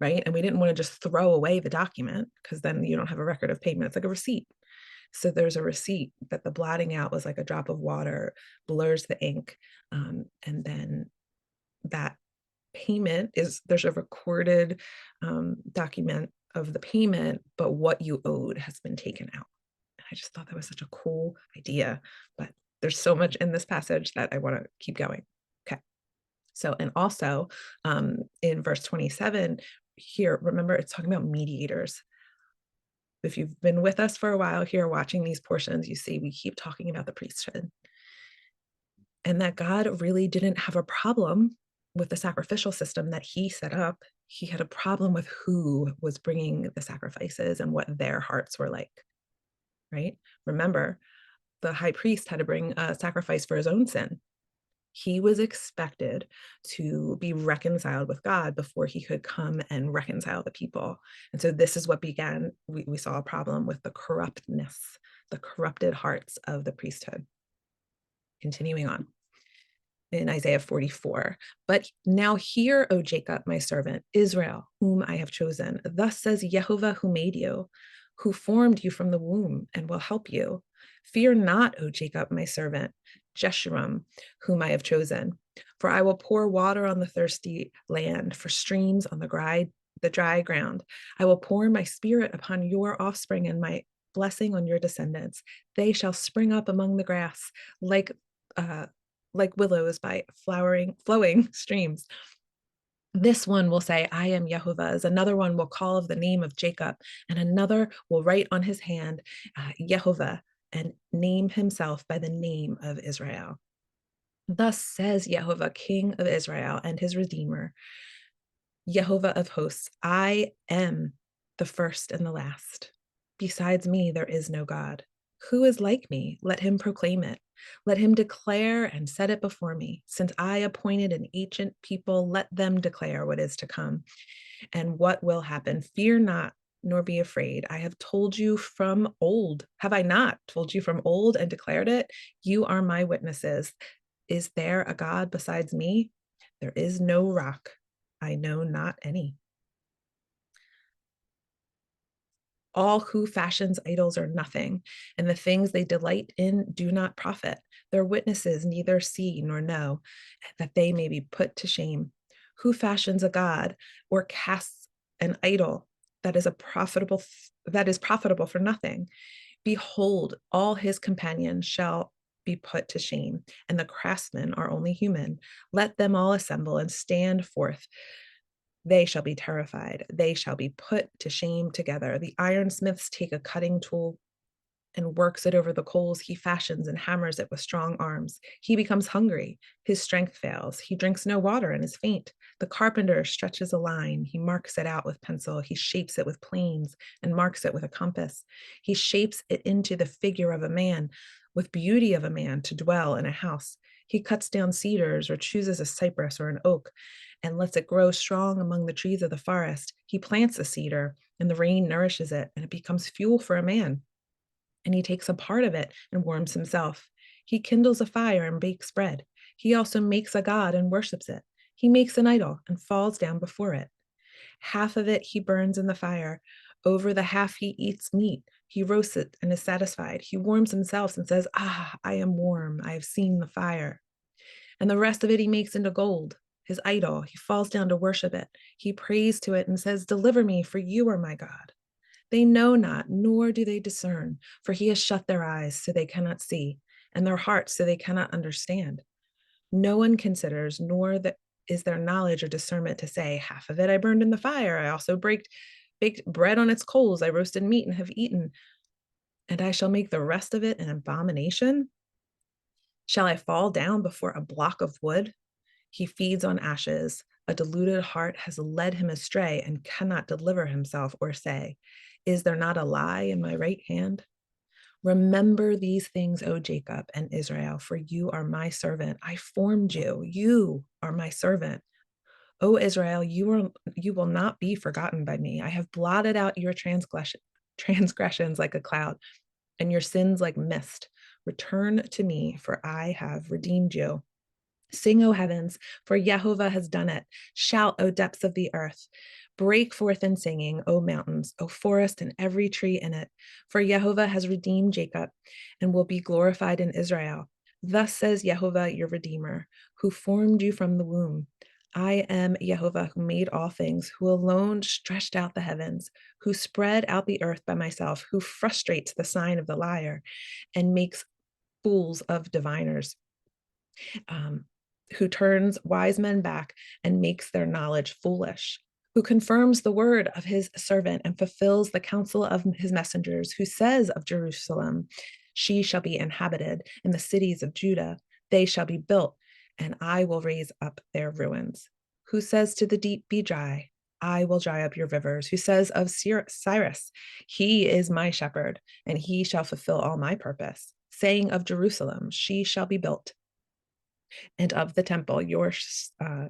right? And we didn't want to just throw away the document because then you don't have a record of payment. It's like a receipt. So there's a receipt that the blotting out was like a drop of water, blurs the ink, and then that payment is, there's a recorded document of the payment, but what you owed has been taken out. And I just thought that was such a cool idea. But there's so much in this passage that I want to keep going. Okay. So, and also in verse 27 here, remember it's talking about mediators. If you've been with us for a while here watching these portions, you see we keep talking about the priesthood and that God really didn't have a problem with the sacrificial system that he set up. He had a problem with who was bringing the sacrifices and what their hearts were like, right? Remember, the high priest had to bring a sacrifice for his own sin. He was expected to be reconciled with God before he could come and reconcile the people. And so this is what began. We saw a problem with the corruptness, the corrupted hearts of the priesthood. Continuing on in Isaiah 44. But now hear, O Jacob, my servant, Israel, whom I have chosen. Thus says Jehovah, who made you, who formed you from the womb and will help you. Fear not, O Jacob, my servant, Jeshurun, whom I have chosen. For I will pour water on the thirsty land, for streams on the dry ground. I will pour my spirit upon your offspring and my blessing on your descendants. They shall spring up among the grass uh, like willows by flowing streams. This one will say, I am Jehovah's. Another one will call of the name of Jacob, and another will write on his hand, Jehovah, and name himself by the name of Israel. Thus says Jehovah, King of Israel and his Redeemer, Jehovah of hosts, I am the first and the last. Besides me, there is no God. Who is like me? Let him proclaim it. Let him declare and set it before me. Since I appointed an ancient people, let them declare what is to come and what will happen. Fear not, nor be afraid. I have told you from old. Have I not told you from old and declared it? You are my witnesses. Is there a God besides me? There is no rock. I know not any. All who fashions idols are nothing, and the things they delight in do not profit. Their witnesses neither see nor know, that they may be put to shame. Who fashions a god or casts an idol that is profitable for nothing? Behold, all his companions shall be put to shame, and the craftsmen are only human. Let them all assemble and stand forth. They shall be terrified. They shall be put to shame together. The ironsmiths take a cutting tool and works it over the coals. He fashions and hammers it with strong arms. He becomes hungry. His strength fails. He drinks no water and is faint. The carpenter stretches a line. He marks it out with pencil. He shapes it with planes and marks it with a compass. He shapes it into the figure of a man, with beauty of a man to dwell in a house. He cuts down cedars or chooses a cypress or an oak and lets it grow strong among the trees of the forest. He plants a cedar and the rain nourishes it and it becomes fuel for a man. And he takes a part of it and warms himself. He kindles a fire and bakes bread. He also makes a god and worships it. He makes an idol and falls down before it. Half of it he burns in the fire. Over the half he eats meat. He roasts it and is satisfied. He warms himself and says, Ah, I am warm. I have seen the fire. And the rest of it he makes into gold, his idol. He falls down to worship it. He prays to it and says, Deliver me, for you are my God. They know not, nor do they discern, for he has shut their eyes so they cannot see, and their hearts so they cannot understand. No one considers, nor is there knowledge or discernment to say, Half of it I burned in the fire. I also baked bread on its coals. I roasted meat and have eaten. And I shall make the rest of it an abomination. Shall I fall down before a block of wood? He feeds on ashes. A deluded heart has led him astray and cannot deliver himself or say, Is there not a lie in my right hand? Remember these things, O Jacob and Israel, for you are my servant. I formed you. You are my servant. O Israel, you will not be forgotten by me. I have blotted out your transgressions like a cloud and your sins like mist. Return to me, for I have redeemed you. Sing, O heavens, for Jehovah has done it. Shout, O depths of the earth. Break forth in singing, O mountains, O forest, and every tree in it. For Jehovah has redeemed Jacob and will be glorified in Israel. Thus says Jehovah, your Redeemer, who formed you from the womb. I am Jehovah, who made all things, who alone stretched out the heavens, who spread out the earth by myself, who frustrates the sign of the liar and makes fools of diviners. Um, who turns wise men back and makes their knowledge foolish, who confirms the word of his servant and fulfills the counsel of his messengers, who says of Jerusalem, she shall be inhabited, and the cities of Judah, they shall be built, and I will raise up their ruins. Who says to the deep, be dry, I will dry up your rivers. Who says of Cyrus, he is my shepherd, and he shall fulfill all my purpose. Saying of Jerusalem, she shall be built, and of the temple your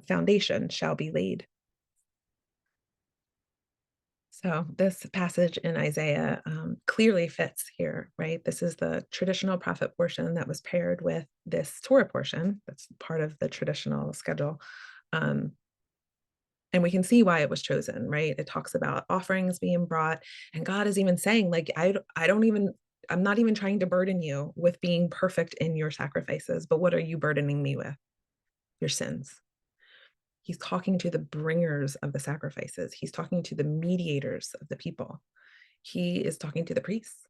foundation shall be laid. So this passage in Isaiah clearly fits here, right? This is the traditional prophet portion that was paired with this Torah portion. That's part of the traditional schedule. And we can see why it was chosen, right? It talks about offerings being brought, and God is even saying, like, I'm not even trying to burden you with being perfect in your sacrifices, but what are you burdening me with? Your sins. He's talking to the bringers of the sacrifices. He's talking to the mediators of the people. He is talking to the priests.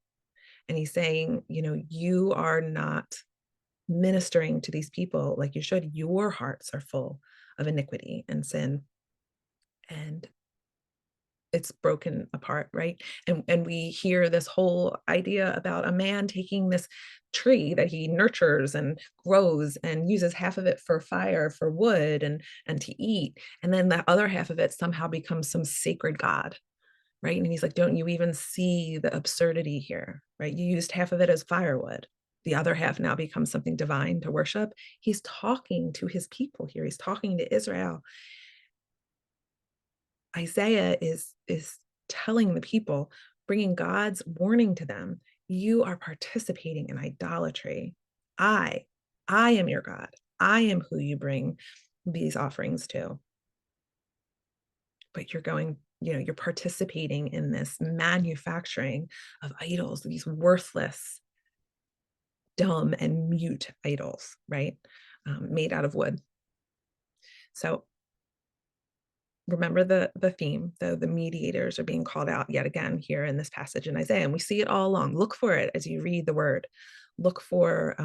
And he's saying, you are not ministering to these people like you should. Your hearts are full of iniquity and sin. And it's broken apart, right? And we hear this whole idea about a man taking this tree that he nurtures and grows and uses half of it for fire, for wood, and to eat, and then the other half of it somehow becomes some sacred god, right? And he's like, don't you even see the absurdity here, right? You used half of it as firewood, the other half now becomes something divine to worship. He's talking to his people here. He's talking to Israel. Isaiah is telling the people, bringing God's warning to them, you are participating in idolatry. I am your God. I am who you bring these offerings to. But you're participating in this manufacturing of idols, these worthless, dumb, and mute idols, right? Made out of wood. So remember the theme, the mediators are being called out yet again here in this passage in Isaiah, and we see it all along. Look for it as you read the word. Look for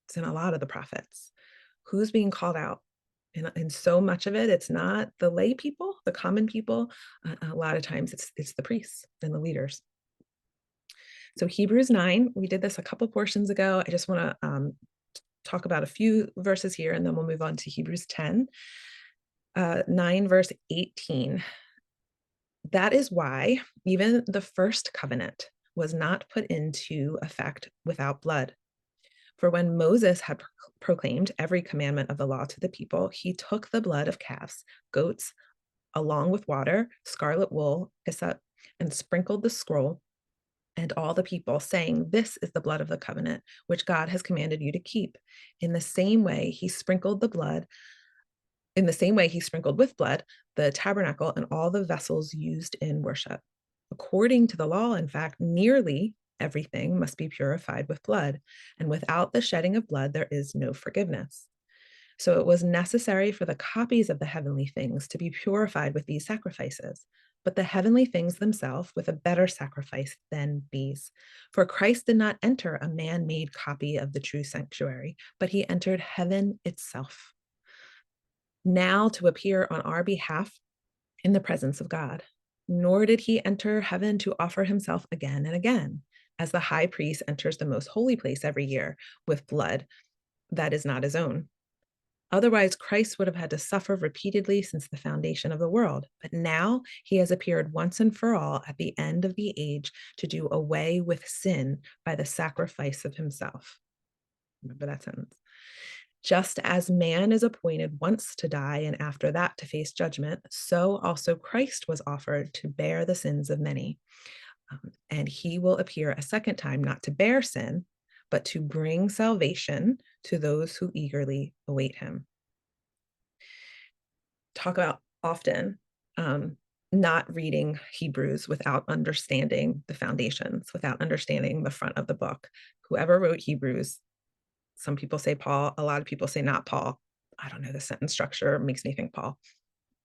it's in a lot of the prophets. Who's being called out? And so much of it, it's not the lay people, the common people. A lot of times it's the priests and the leaders. So Hebrews 9, we did this a couple portions ago. I just want to talk about a few verses here, and then we'll move on to Hebrews 10. 9 verse 18. That is why even the first covenant was not put into effect without blood. For when Moses had proclaimed every commandment of the law to the people, he took the blood of calves, goats, along with water, scarlet wool, hyssop, and sprinkled the scroll and all the people, saying, this is the blood of the covenant, which God has commanded you to keep. In the same way, he sprinkled with blood the tabernacle and all the vessels used in worship. According to the law, in fact, nearly everything must be purified with blood, and without the shedding of blood, there is no forgiveness. So it was necessary for the copies of the heavenly things to be purified with these sacrifices, but the heavenly things themselves with a better sacrifice than these. For Christ did not enter a man-made copy of the true sanctuary, but he entered heaven itself, now to appear on our behalf in the presence of God. Nor did he enter heaven to offer himself again and again, as the high priest enters the most holy place every year with blood that is not his own. Otherwise, Christ would have had to suffer repeatedly since the foundation of the world. But now he has appeared once and for all at the end of the age to do away with sin by the sacrifice of himself. Remember that sentence. Just as man is appointed once to die and after that to face judgment, so also Christ was offered to bear the sins of many. And he will appear a second time, not to bear sin, but to bring salvation to those who eagerly await him. Talk about often not reading Hebrews without understanding the foundations, without understanding the front of the book. Whoever wrote Hebrews, some people say Paul, a lot of people say not Paul. I don't know, the sentence structure makes me think Paul.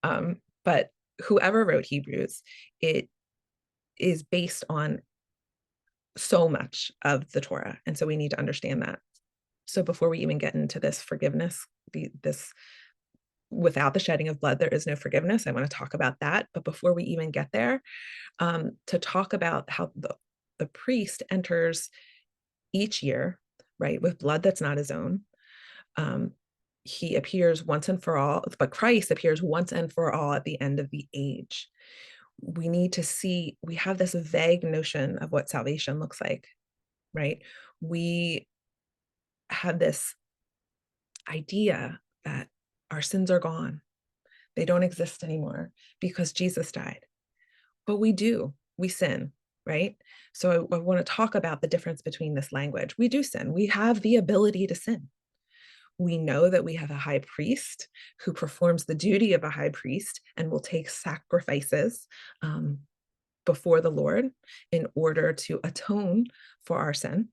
But whoever wrote Hebrews, it is based on so much of the Torah. And so we need to understand that. So before we even get into this forgiveness, this without the shedding of blood, there is no forgiveness. I want to talk about that. But before we even get there, to talk about how the priest enters each year, right, with blood that's not his own. He appears once and for all, but Christ appears once and for all at the end of the age. We need to see, we have this vague notion of what salvation looks like, right? We have this idea that our sins are gone. They don't exist anymore because Jesus died. But we do, we sin, right? So I want to talk about the difference between this language. We do sin. We have the ability to sin. We know that we have a high priest who performs the duty of a high priest and will take sacrifices before the Lord in order to atone for our sin.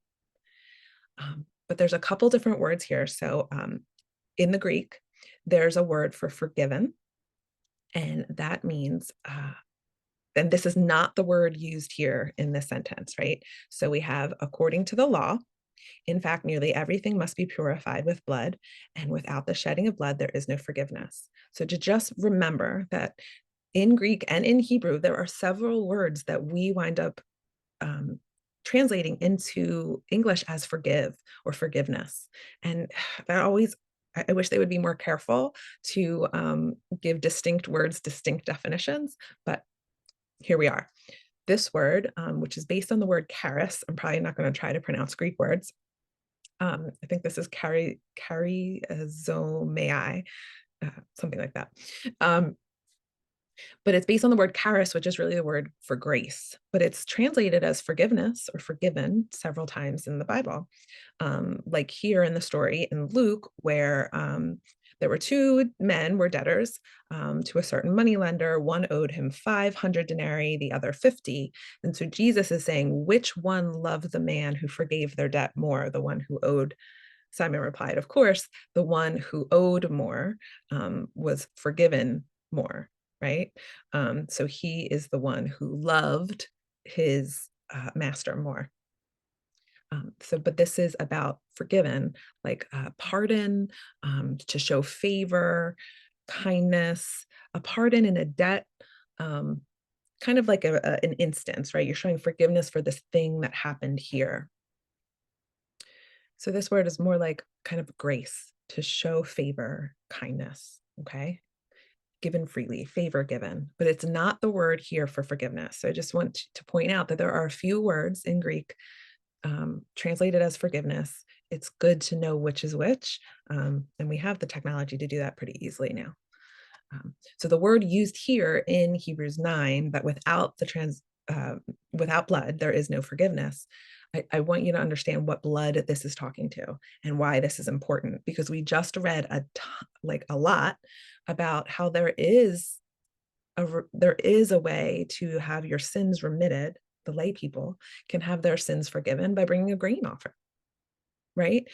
But there's a couple different words here. So in the Greek, there's a word for forgiven, and that means, and this is not the word used here in this sentence, right? So we have according to the law. In fact, nearly everything must be purified with blood, and without the shedding of blood, there is no forgiveness. So to just remember that in Greek and in Hebrew, there are several words that we wind up translating into English as forgive or forgiveness. And that always, I wish they would be more careful to give distinct words, distinct definitions, but here we are. This word, which is based on the word charis, I'm probably not going to try to pronounce Greek words. I think this is charizomai, something like that. But it's based on the word charis, which is really the word for grace, but it's translated as forgiveness or forgiven several times in the Bible. Like here in the story in Luke, where there were two men were debtors to a certain moneylender. One owed him 500 denarii, the other 50. And so Jesus is saying, which one loved the man who forgave their debt more, the one who owed? Simon replied, of course, the one who owed more was forgiven more, right? So he is the one who loved his master more. But this is about forgiven, like pardon, to show favor, kindness, a pardon in a debt, kind of like an instance, right? You're showing forgiveness for this thing that happened here. So this word is more like kind of grace, to show favor, kindness, okay? Given freely, favor given, but it's not the word here for forgiveness. So I just want to point out that there are a few words in Greek translated as forgiveness. It's good to know which is which, and we have the technology to do that pretty easily now. So the word used here in Hebrews 9, that without without blood, there is no forgiveness. I want you to understand what blood this is talking to and why this is important, because we just read a lot about how there is a way to have your sins remitted. The lay people can have their sins forgiven by bringing a grain offering, right?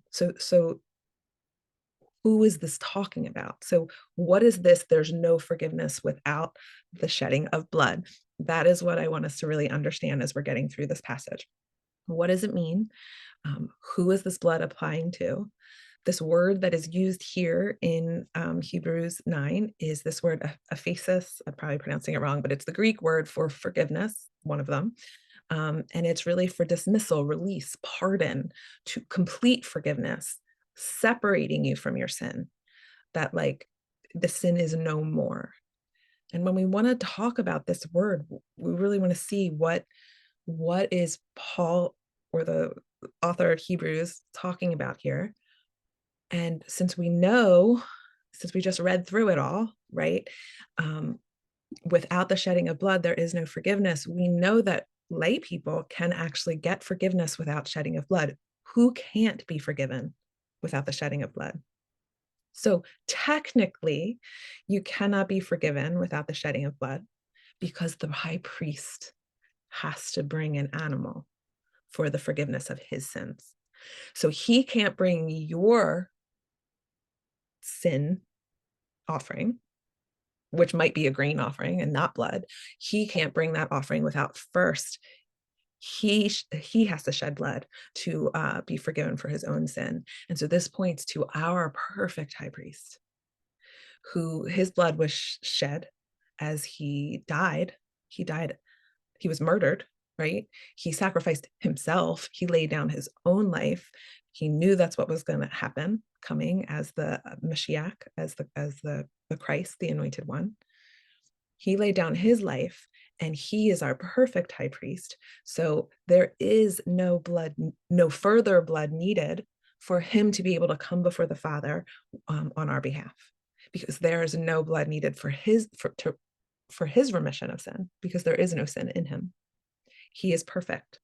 So who is this talking about? So what is this? There's no forgiveness without the shedding of blood. That is what I want us to really understand as we're getting through this passage. What does it mean? Who is this blood applying to? This word that is used here in Hebrews 9 is this word aphesis. I'm probably pronouncing it wrong, but it's the Greek word for forgiveness, one of them. And it's really for dismissal, release, pardon, to complete forgiveness, separating you from your sin, that like the sin is no more. And when we want to talk about this word, we really want to see what is Paul or the author of Hebrews talking about here. And since we know, since we just read through it all, right? Without the shedding of blood, there is no forgiveness. We know that lay people can actually get forgiveness without shedding of blood. Who can't be forgiven without the shedding of blood? So technically, you cannot be forgiven without the shedding of blood because the high priest has to bring an animal for the forgiveness of his sins. So he can't bring your sin offering, which might be a grain offering and not blood. He can't bring that offering without first he has to shed blood to be forgiven for his own sin. And so this points to our perfect high priest, who his blood was shed as he died. He was murdered, right? He sacrificed himself. He laid down his own life. He knew that's what was going to happen, coming as the Mashiach, as the Christ, the anointed one. He laid down his life, and he is our perfect high priest. So there is no further blood needed for him to be able to come before the Father on our behalf, because there is no blood needed for his remission of sin, because there is no sin in him. He is perfect.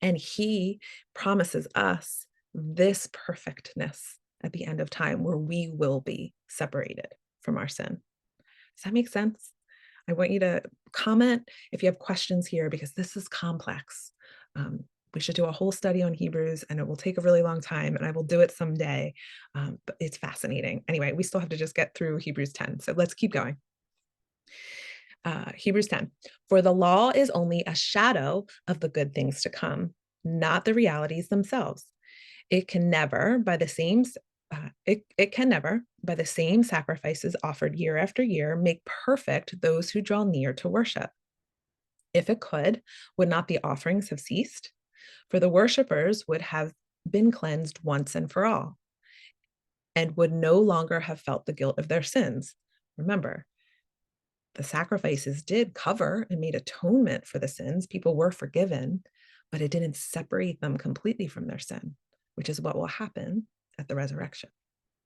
And he promises us this perfectness at the end of time, where we will be separated from our sin. Does that make sense? I want you to comment if you have questions here, because this is complex. We should do a whole study on Hebrews, and it will take a really long time, and I will do it someday. But it's fascinating. Anyway, we still have to just get through Hebrews 10. So let's keep going. Hebrews 10. For the law is only a shadow of the good things to come, not the realities themselves. It can never, by the same sacrifices offered year after year, make perfect those who draw near to worship. If it could, would not the offerings have ceased? For the worshipers would have been cleansed once and for all, and would no longer have felt the guilt of their sins. Remember, the sacrifices did cover and made atonement for the sins. People were forgiven, but it didn't separate them completely from their sin, which is what will happen at the resurrection.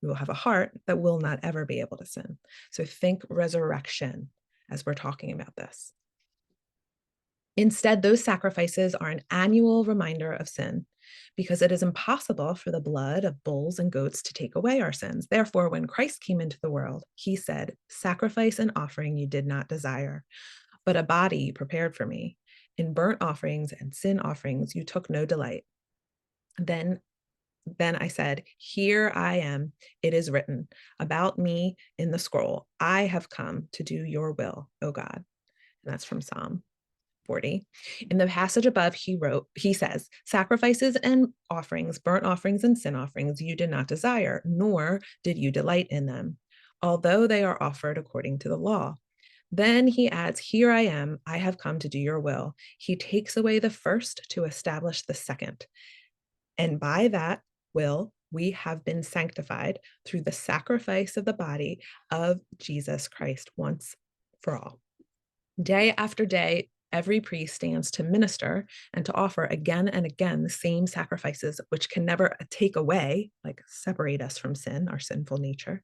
We will have a heart that will not ever be able to sin. So think resurrection as we're talking about this. Instead, those sacrifices are an annual reminder of sin, because it is impossible for the blood of bulls and goats to take away our sins. Therefore, when Christ came into the world, he said, "Sacrifice and offering you did not desire, but a body you prepared for me. In burnt offerings and sin offerings you took no delight." Then I said, "Here I am. It is written about me in the scroll. I have come to do your will, O God." And that's from Psalm 40. In the passage above, he says, "Sacrifices and offerings, burnt offerings and sin offerings, you did not desire, nor did you delight in them, although they are offered according to the law." Then he adds, "Here I am, I have come to do your will." He takes away the first to establish the second. And by that will, we have been sanctified through the sacrifice of the body of Jesus Christ once for all. Day after day, every priest stands to minister and to offer again and again the same sacrifices, which can never take away, like separate us from sin, our sinful nature.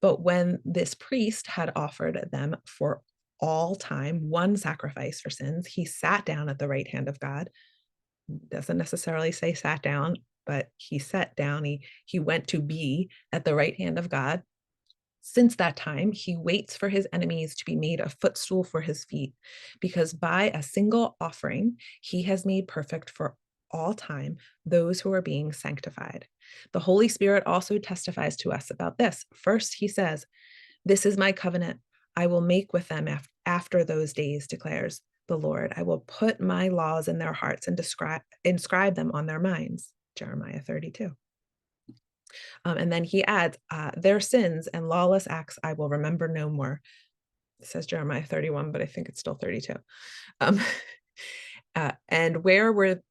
But when this priest had offered them for all time one sacrifice for sins, he sat down at the right hand of God. Doesn't necessarily say sat down, but he sat down. He went to be at the right hand of God. Since that time, he waits for his enemies to be made a footstool for his feet, because by a single offering, he has made perfect for all time those who are being sanctified. The Holy Spirit also testifies to us about this. First, he says, "This is my covenant I will make with them after those days, declares the Lord. I will put my laws in their hearts and inscribe them on their minds." Jeremiah 32. And then he adds, "Their sins and lawless acts I will remember no more." It says Jeremiah 31, but I think it's still 32. Um, and where were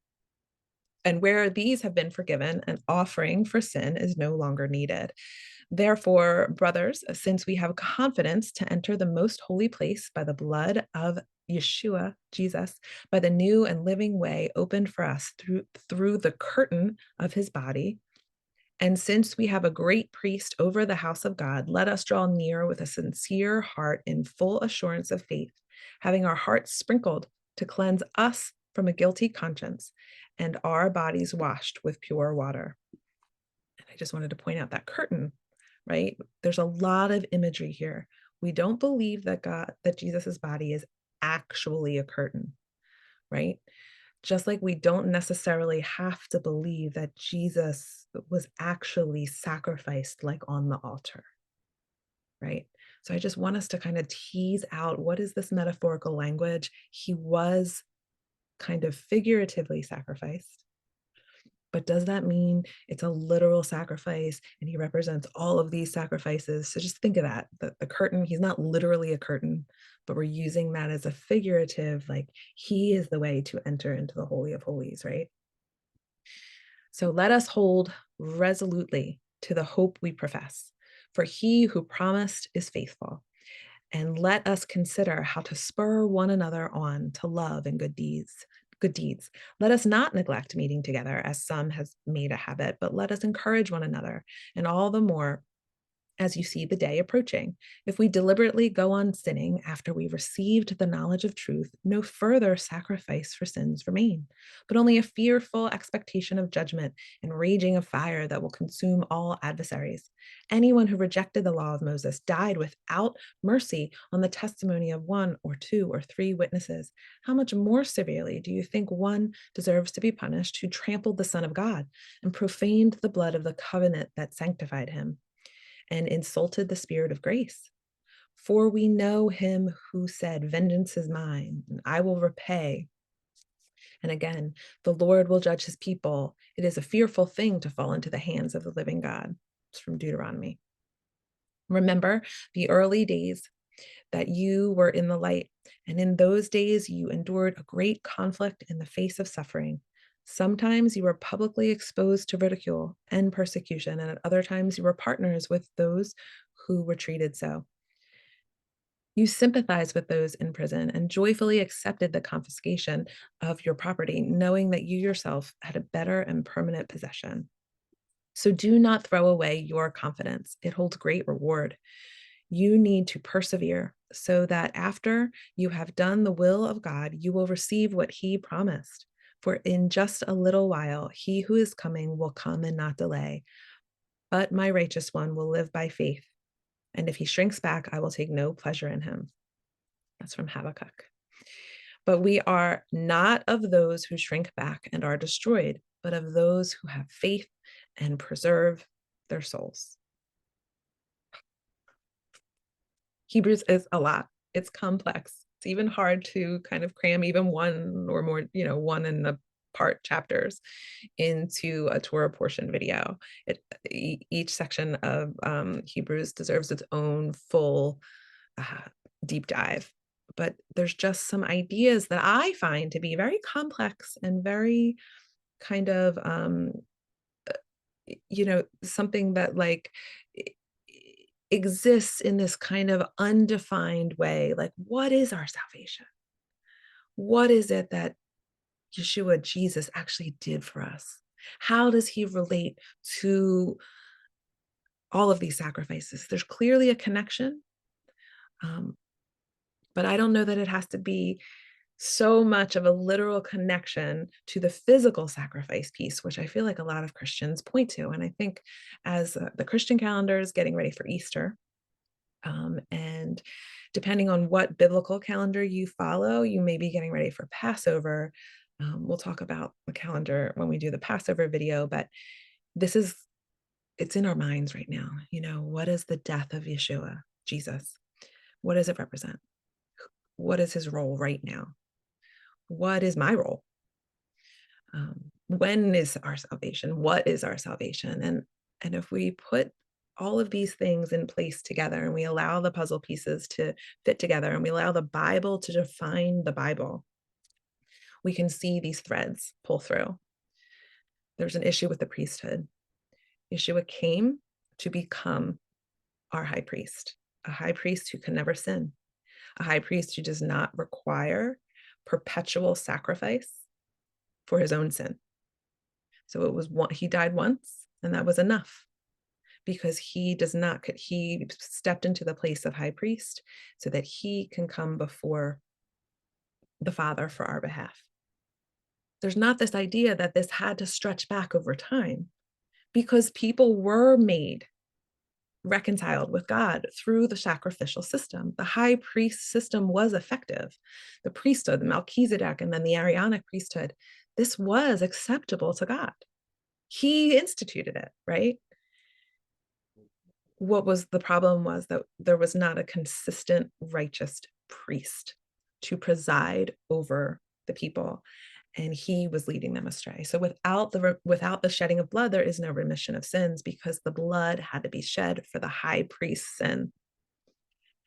And where these have been forgiven, an offering for sin is no longer needed. Therefore, brothers, since we have confidence to enter the most holy place by the blood of Yeshua, Jesus, by the new and living way opened for us through the curtain of his body, and since we have a great priest over the house of God, let us draw near with a sincere heart in full assurance of faith, having our hearts sprinkled to cleanse us from a guilty conscience and our bodies washed with pure water. And I just wanted to point out that curtain, right? There's a lot of imagery here. We don't believe that Jesus's body is actually a curtain, right? Just like we don't necessarily have to believe that Jesus was actually sacrificed like on the altar, right? So I just want us to kind of tease out, what is this metaphorical language? He was kind of figuratively sacrificed, but does that mean it's a literal sacrifice and he represents all of these sacrifices? So just think of that. The curtain, he's not literally a curtain, but we're using that as a figurative, like he is the way to enter into the Holy of Holies, right? So let us hold resolutely to the hope we profess, for he who promised is faithful. And let us consider how to spur one another on to love and good deeds. Good deeds. Let us not neglect meeting together as some has made a habit, but let us encourage one another, and all the more as you see the day approaching. If we deliberately go on sinning after we received the knowledge of truth, no further sacrifice for sins remain, but only a fearful expectation of judgment and raging of fire that will consume all adversaries. Anyone who rejected the law of Moses died without mercy on the testimony of one or two or three witnesses. How much more severely do you think one deserves to be punished who trampled the Son of God and profaned the blood of the covenant that sanctified him, and insulted the Spirit of grace? For we know him who said, "Vengeance is mine, and I will repay." And again, the Lord will judge his people. It is a fearful thing to fall into the hands of the living God. It's from Deuteronomy. Remember the early days that you were in the light, and in those days you endured a great conflict in the face of suffering. Sometimes you were publicly exposed to ridicule and persecution, and at other times you were partners with those who were treated so. You sympathized with those in prison and joyfully accepted the confiscation of your property, knowing that you yourself had a better and permanent possession. So do not throw away your confidence. It holds great reward. You need to persevere so that after you have done the will of God, you will receive what he promised. For in just a little while, he who is coming will come and not delay. But my righteous one will live by faith. And if he shrinks back, I will take no pleasure in him. That's from Habakkuk. But we are not of those who shrink back and are destroyed, but of those who have faith and preserve their souls. Hebrews is a lot. It's complex. It's even hard to kind of cram even one or more, one and a part chapters into a Torah portion video. Each section of Hebrews deserves its own full deep dive. But there's just some ideas that I find to be very complex and very kind of, something that like exists in this kind of undefined way. Like, what is our salvation? What is it that Yeshua, Jesus, actually did for us? How does he relate to all of these sacrifices? There's clearly a connection, um, but I don't know that it has to be so much of a literal connection to the physical sacrifice piece, which I feel like a lot of Christians point to. And I think as the Christian calendar is getting ready for Easter, and depending on what biblical calendar you follow, you may be getting ready for Passover. We'll talk about the calendar when we do the Passover video, but it's in our minds right now. What is the death of Yeshua, Jesus? What does it represent? What is his role right now? What is my role? When is our salvation? What is our salvation? And if we put all of these things in place together and we allow the puzzle pieces to fit together and we allow the Bible to define the Bible, we can see these threads pull through. There's an issue with the priesthood. Yeshua came to become our high priest, a high priest who can never sin, a high priest who does not require perpetual sacrifice for his own sin. So it was one, he died once, and that was enough because he stepped into the place of high priest so that he can come before the Father for our behalf. There's not this idea that this had to stretch back over time because people were made reconciled with God through the sacrificial system. The high priest system was effective. The priesthood, the Melchizedek, and then the Aaronic priesthood, this was acceptable to God. He instituted it, right? What was the problem was that there was not a consistent righteous priest to preside over the people, and he was leading them astray. So without the shedding of blood, there is no remission of sins because the blood had to be shed for the high priest's sin.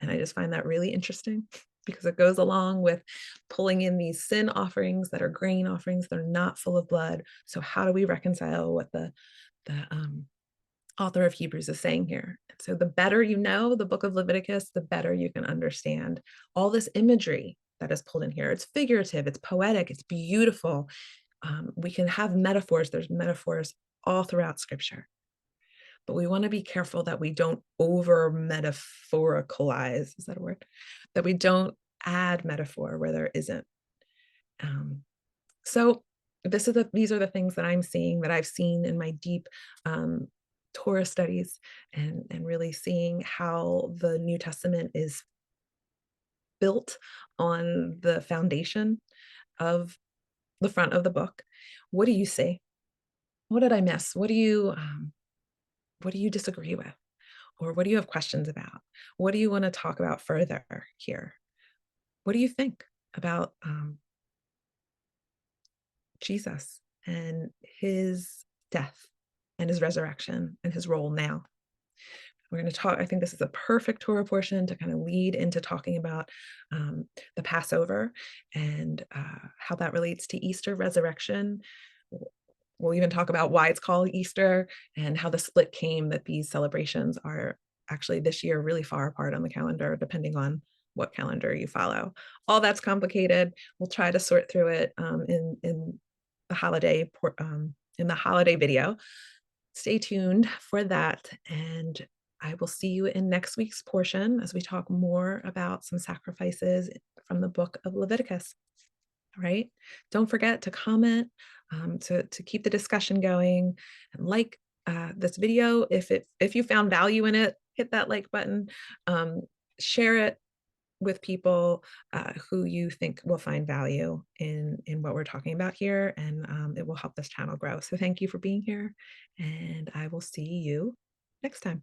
And I just find that really interesting because it goes along with pulling in these sin offerings that are grain offerings. They're not full of blood. So how do we reconcile what the author of Hebrews is saying here? So the better you know the book of Leviticus, the better you can understand all this imagery that is pulled in here. It's figurative, it's poetic, it's beautiful. We can have metaphors. There's metaphors all throughout Scripture. But we want to be careful that we don't over metaphoricalize, is that a word? That we don't add metaphor where there isn't. So these are the things that I'm seeing, that I've seen in my deep Torah studies, and really seeing how the New Testament is built on the foundation of the front of the book. What do you see? What did I miss? What do you disagree with? Or what do you have questions about? What do you want to talk about further here? What do you think about Jesus and his death and his resurrection and his role now? We're going to talk. I think this is a perfect Torah portion to kind of lead into talking about the Passover and how that relates to Easter, resurrection. We'll even talk about why it's called Easter and how the split came, that these celebrations are actually this year really far apart on the calendar, depending on what calendar you follow. All that's complicated. We'll try to sort through it in the holiday video. Stay tuned for that, and I will see you in next week's portion as we talk more about some sacrifices from the book of Leviticus. All right. Don't forget to comment, to keep the discussion going, and like this video. If you found value in it, hit that like button. Share it with people who you think will find value in what we're talking about here, and it will help this channel grow. So thank you for being here, and I will see you next time.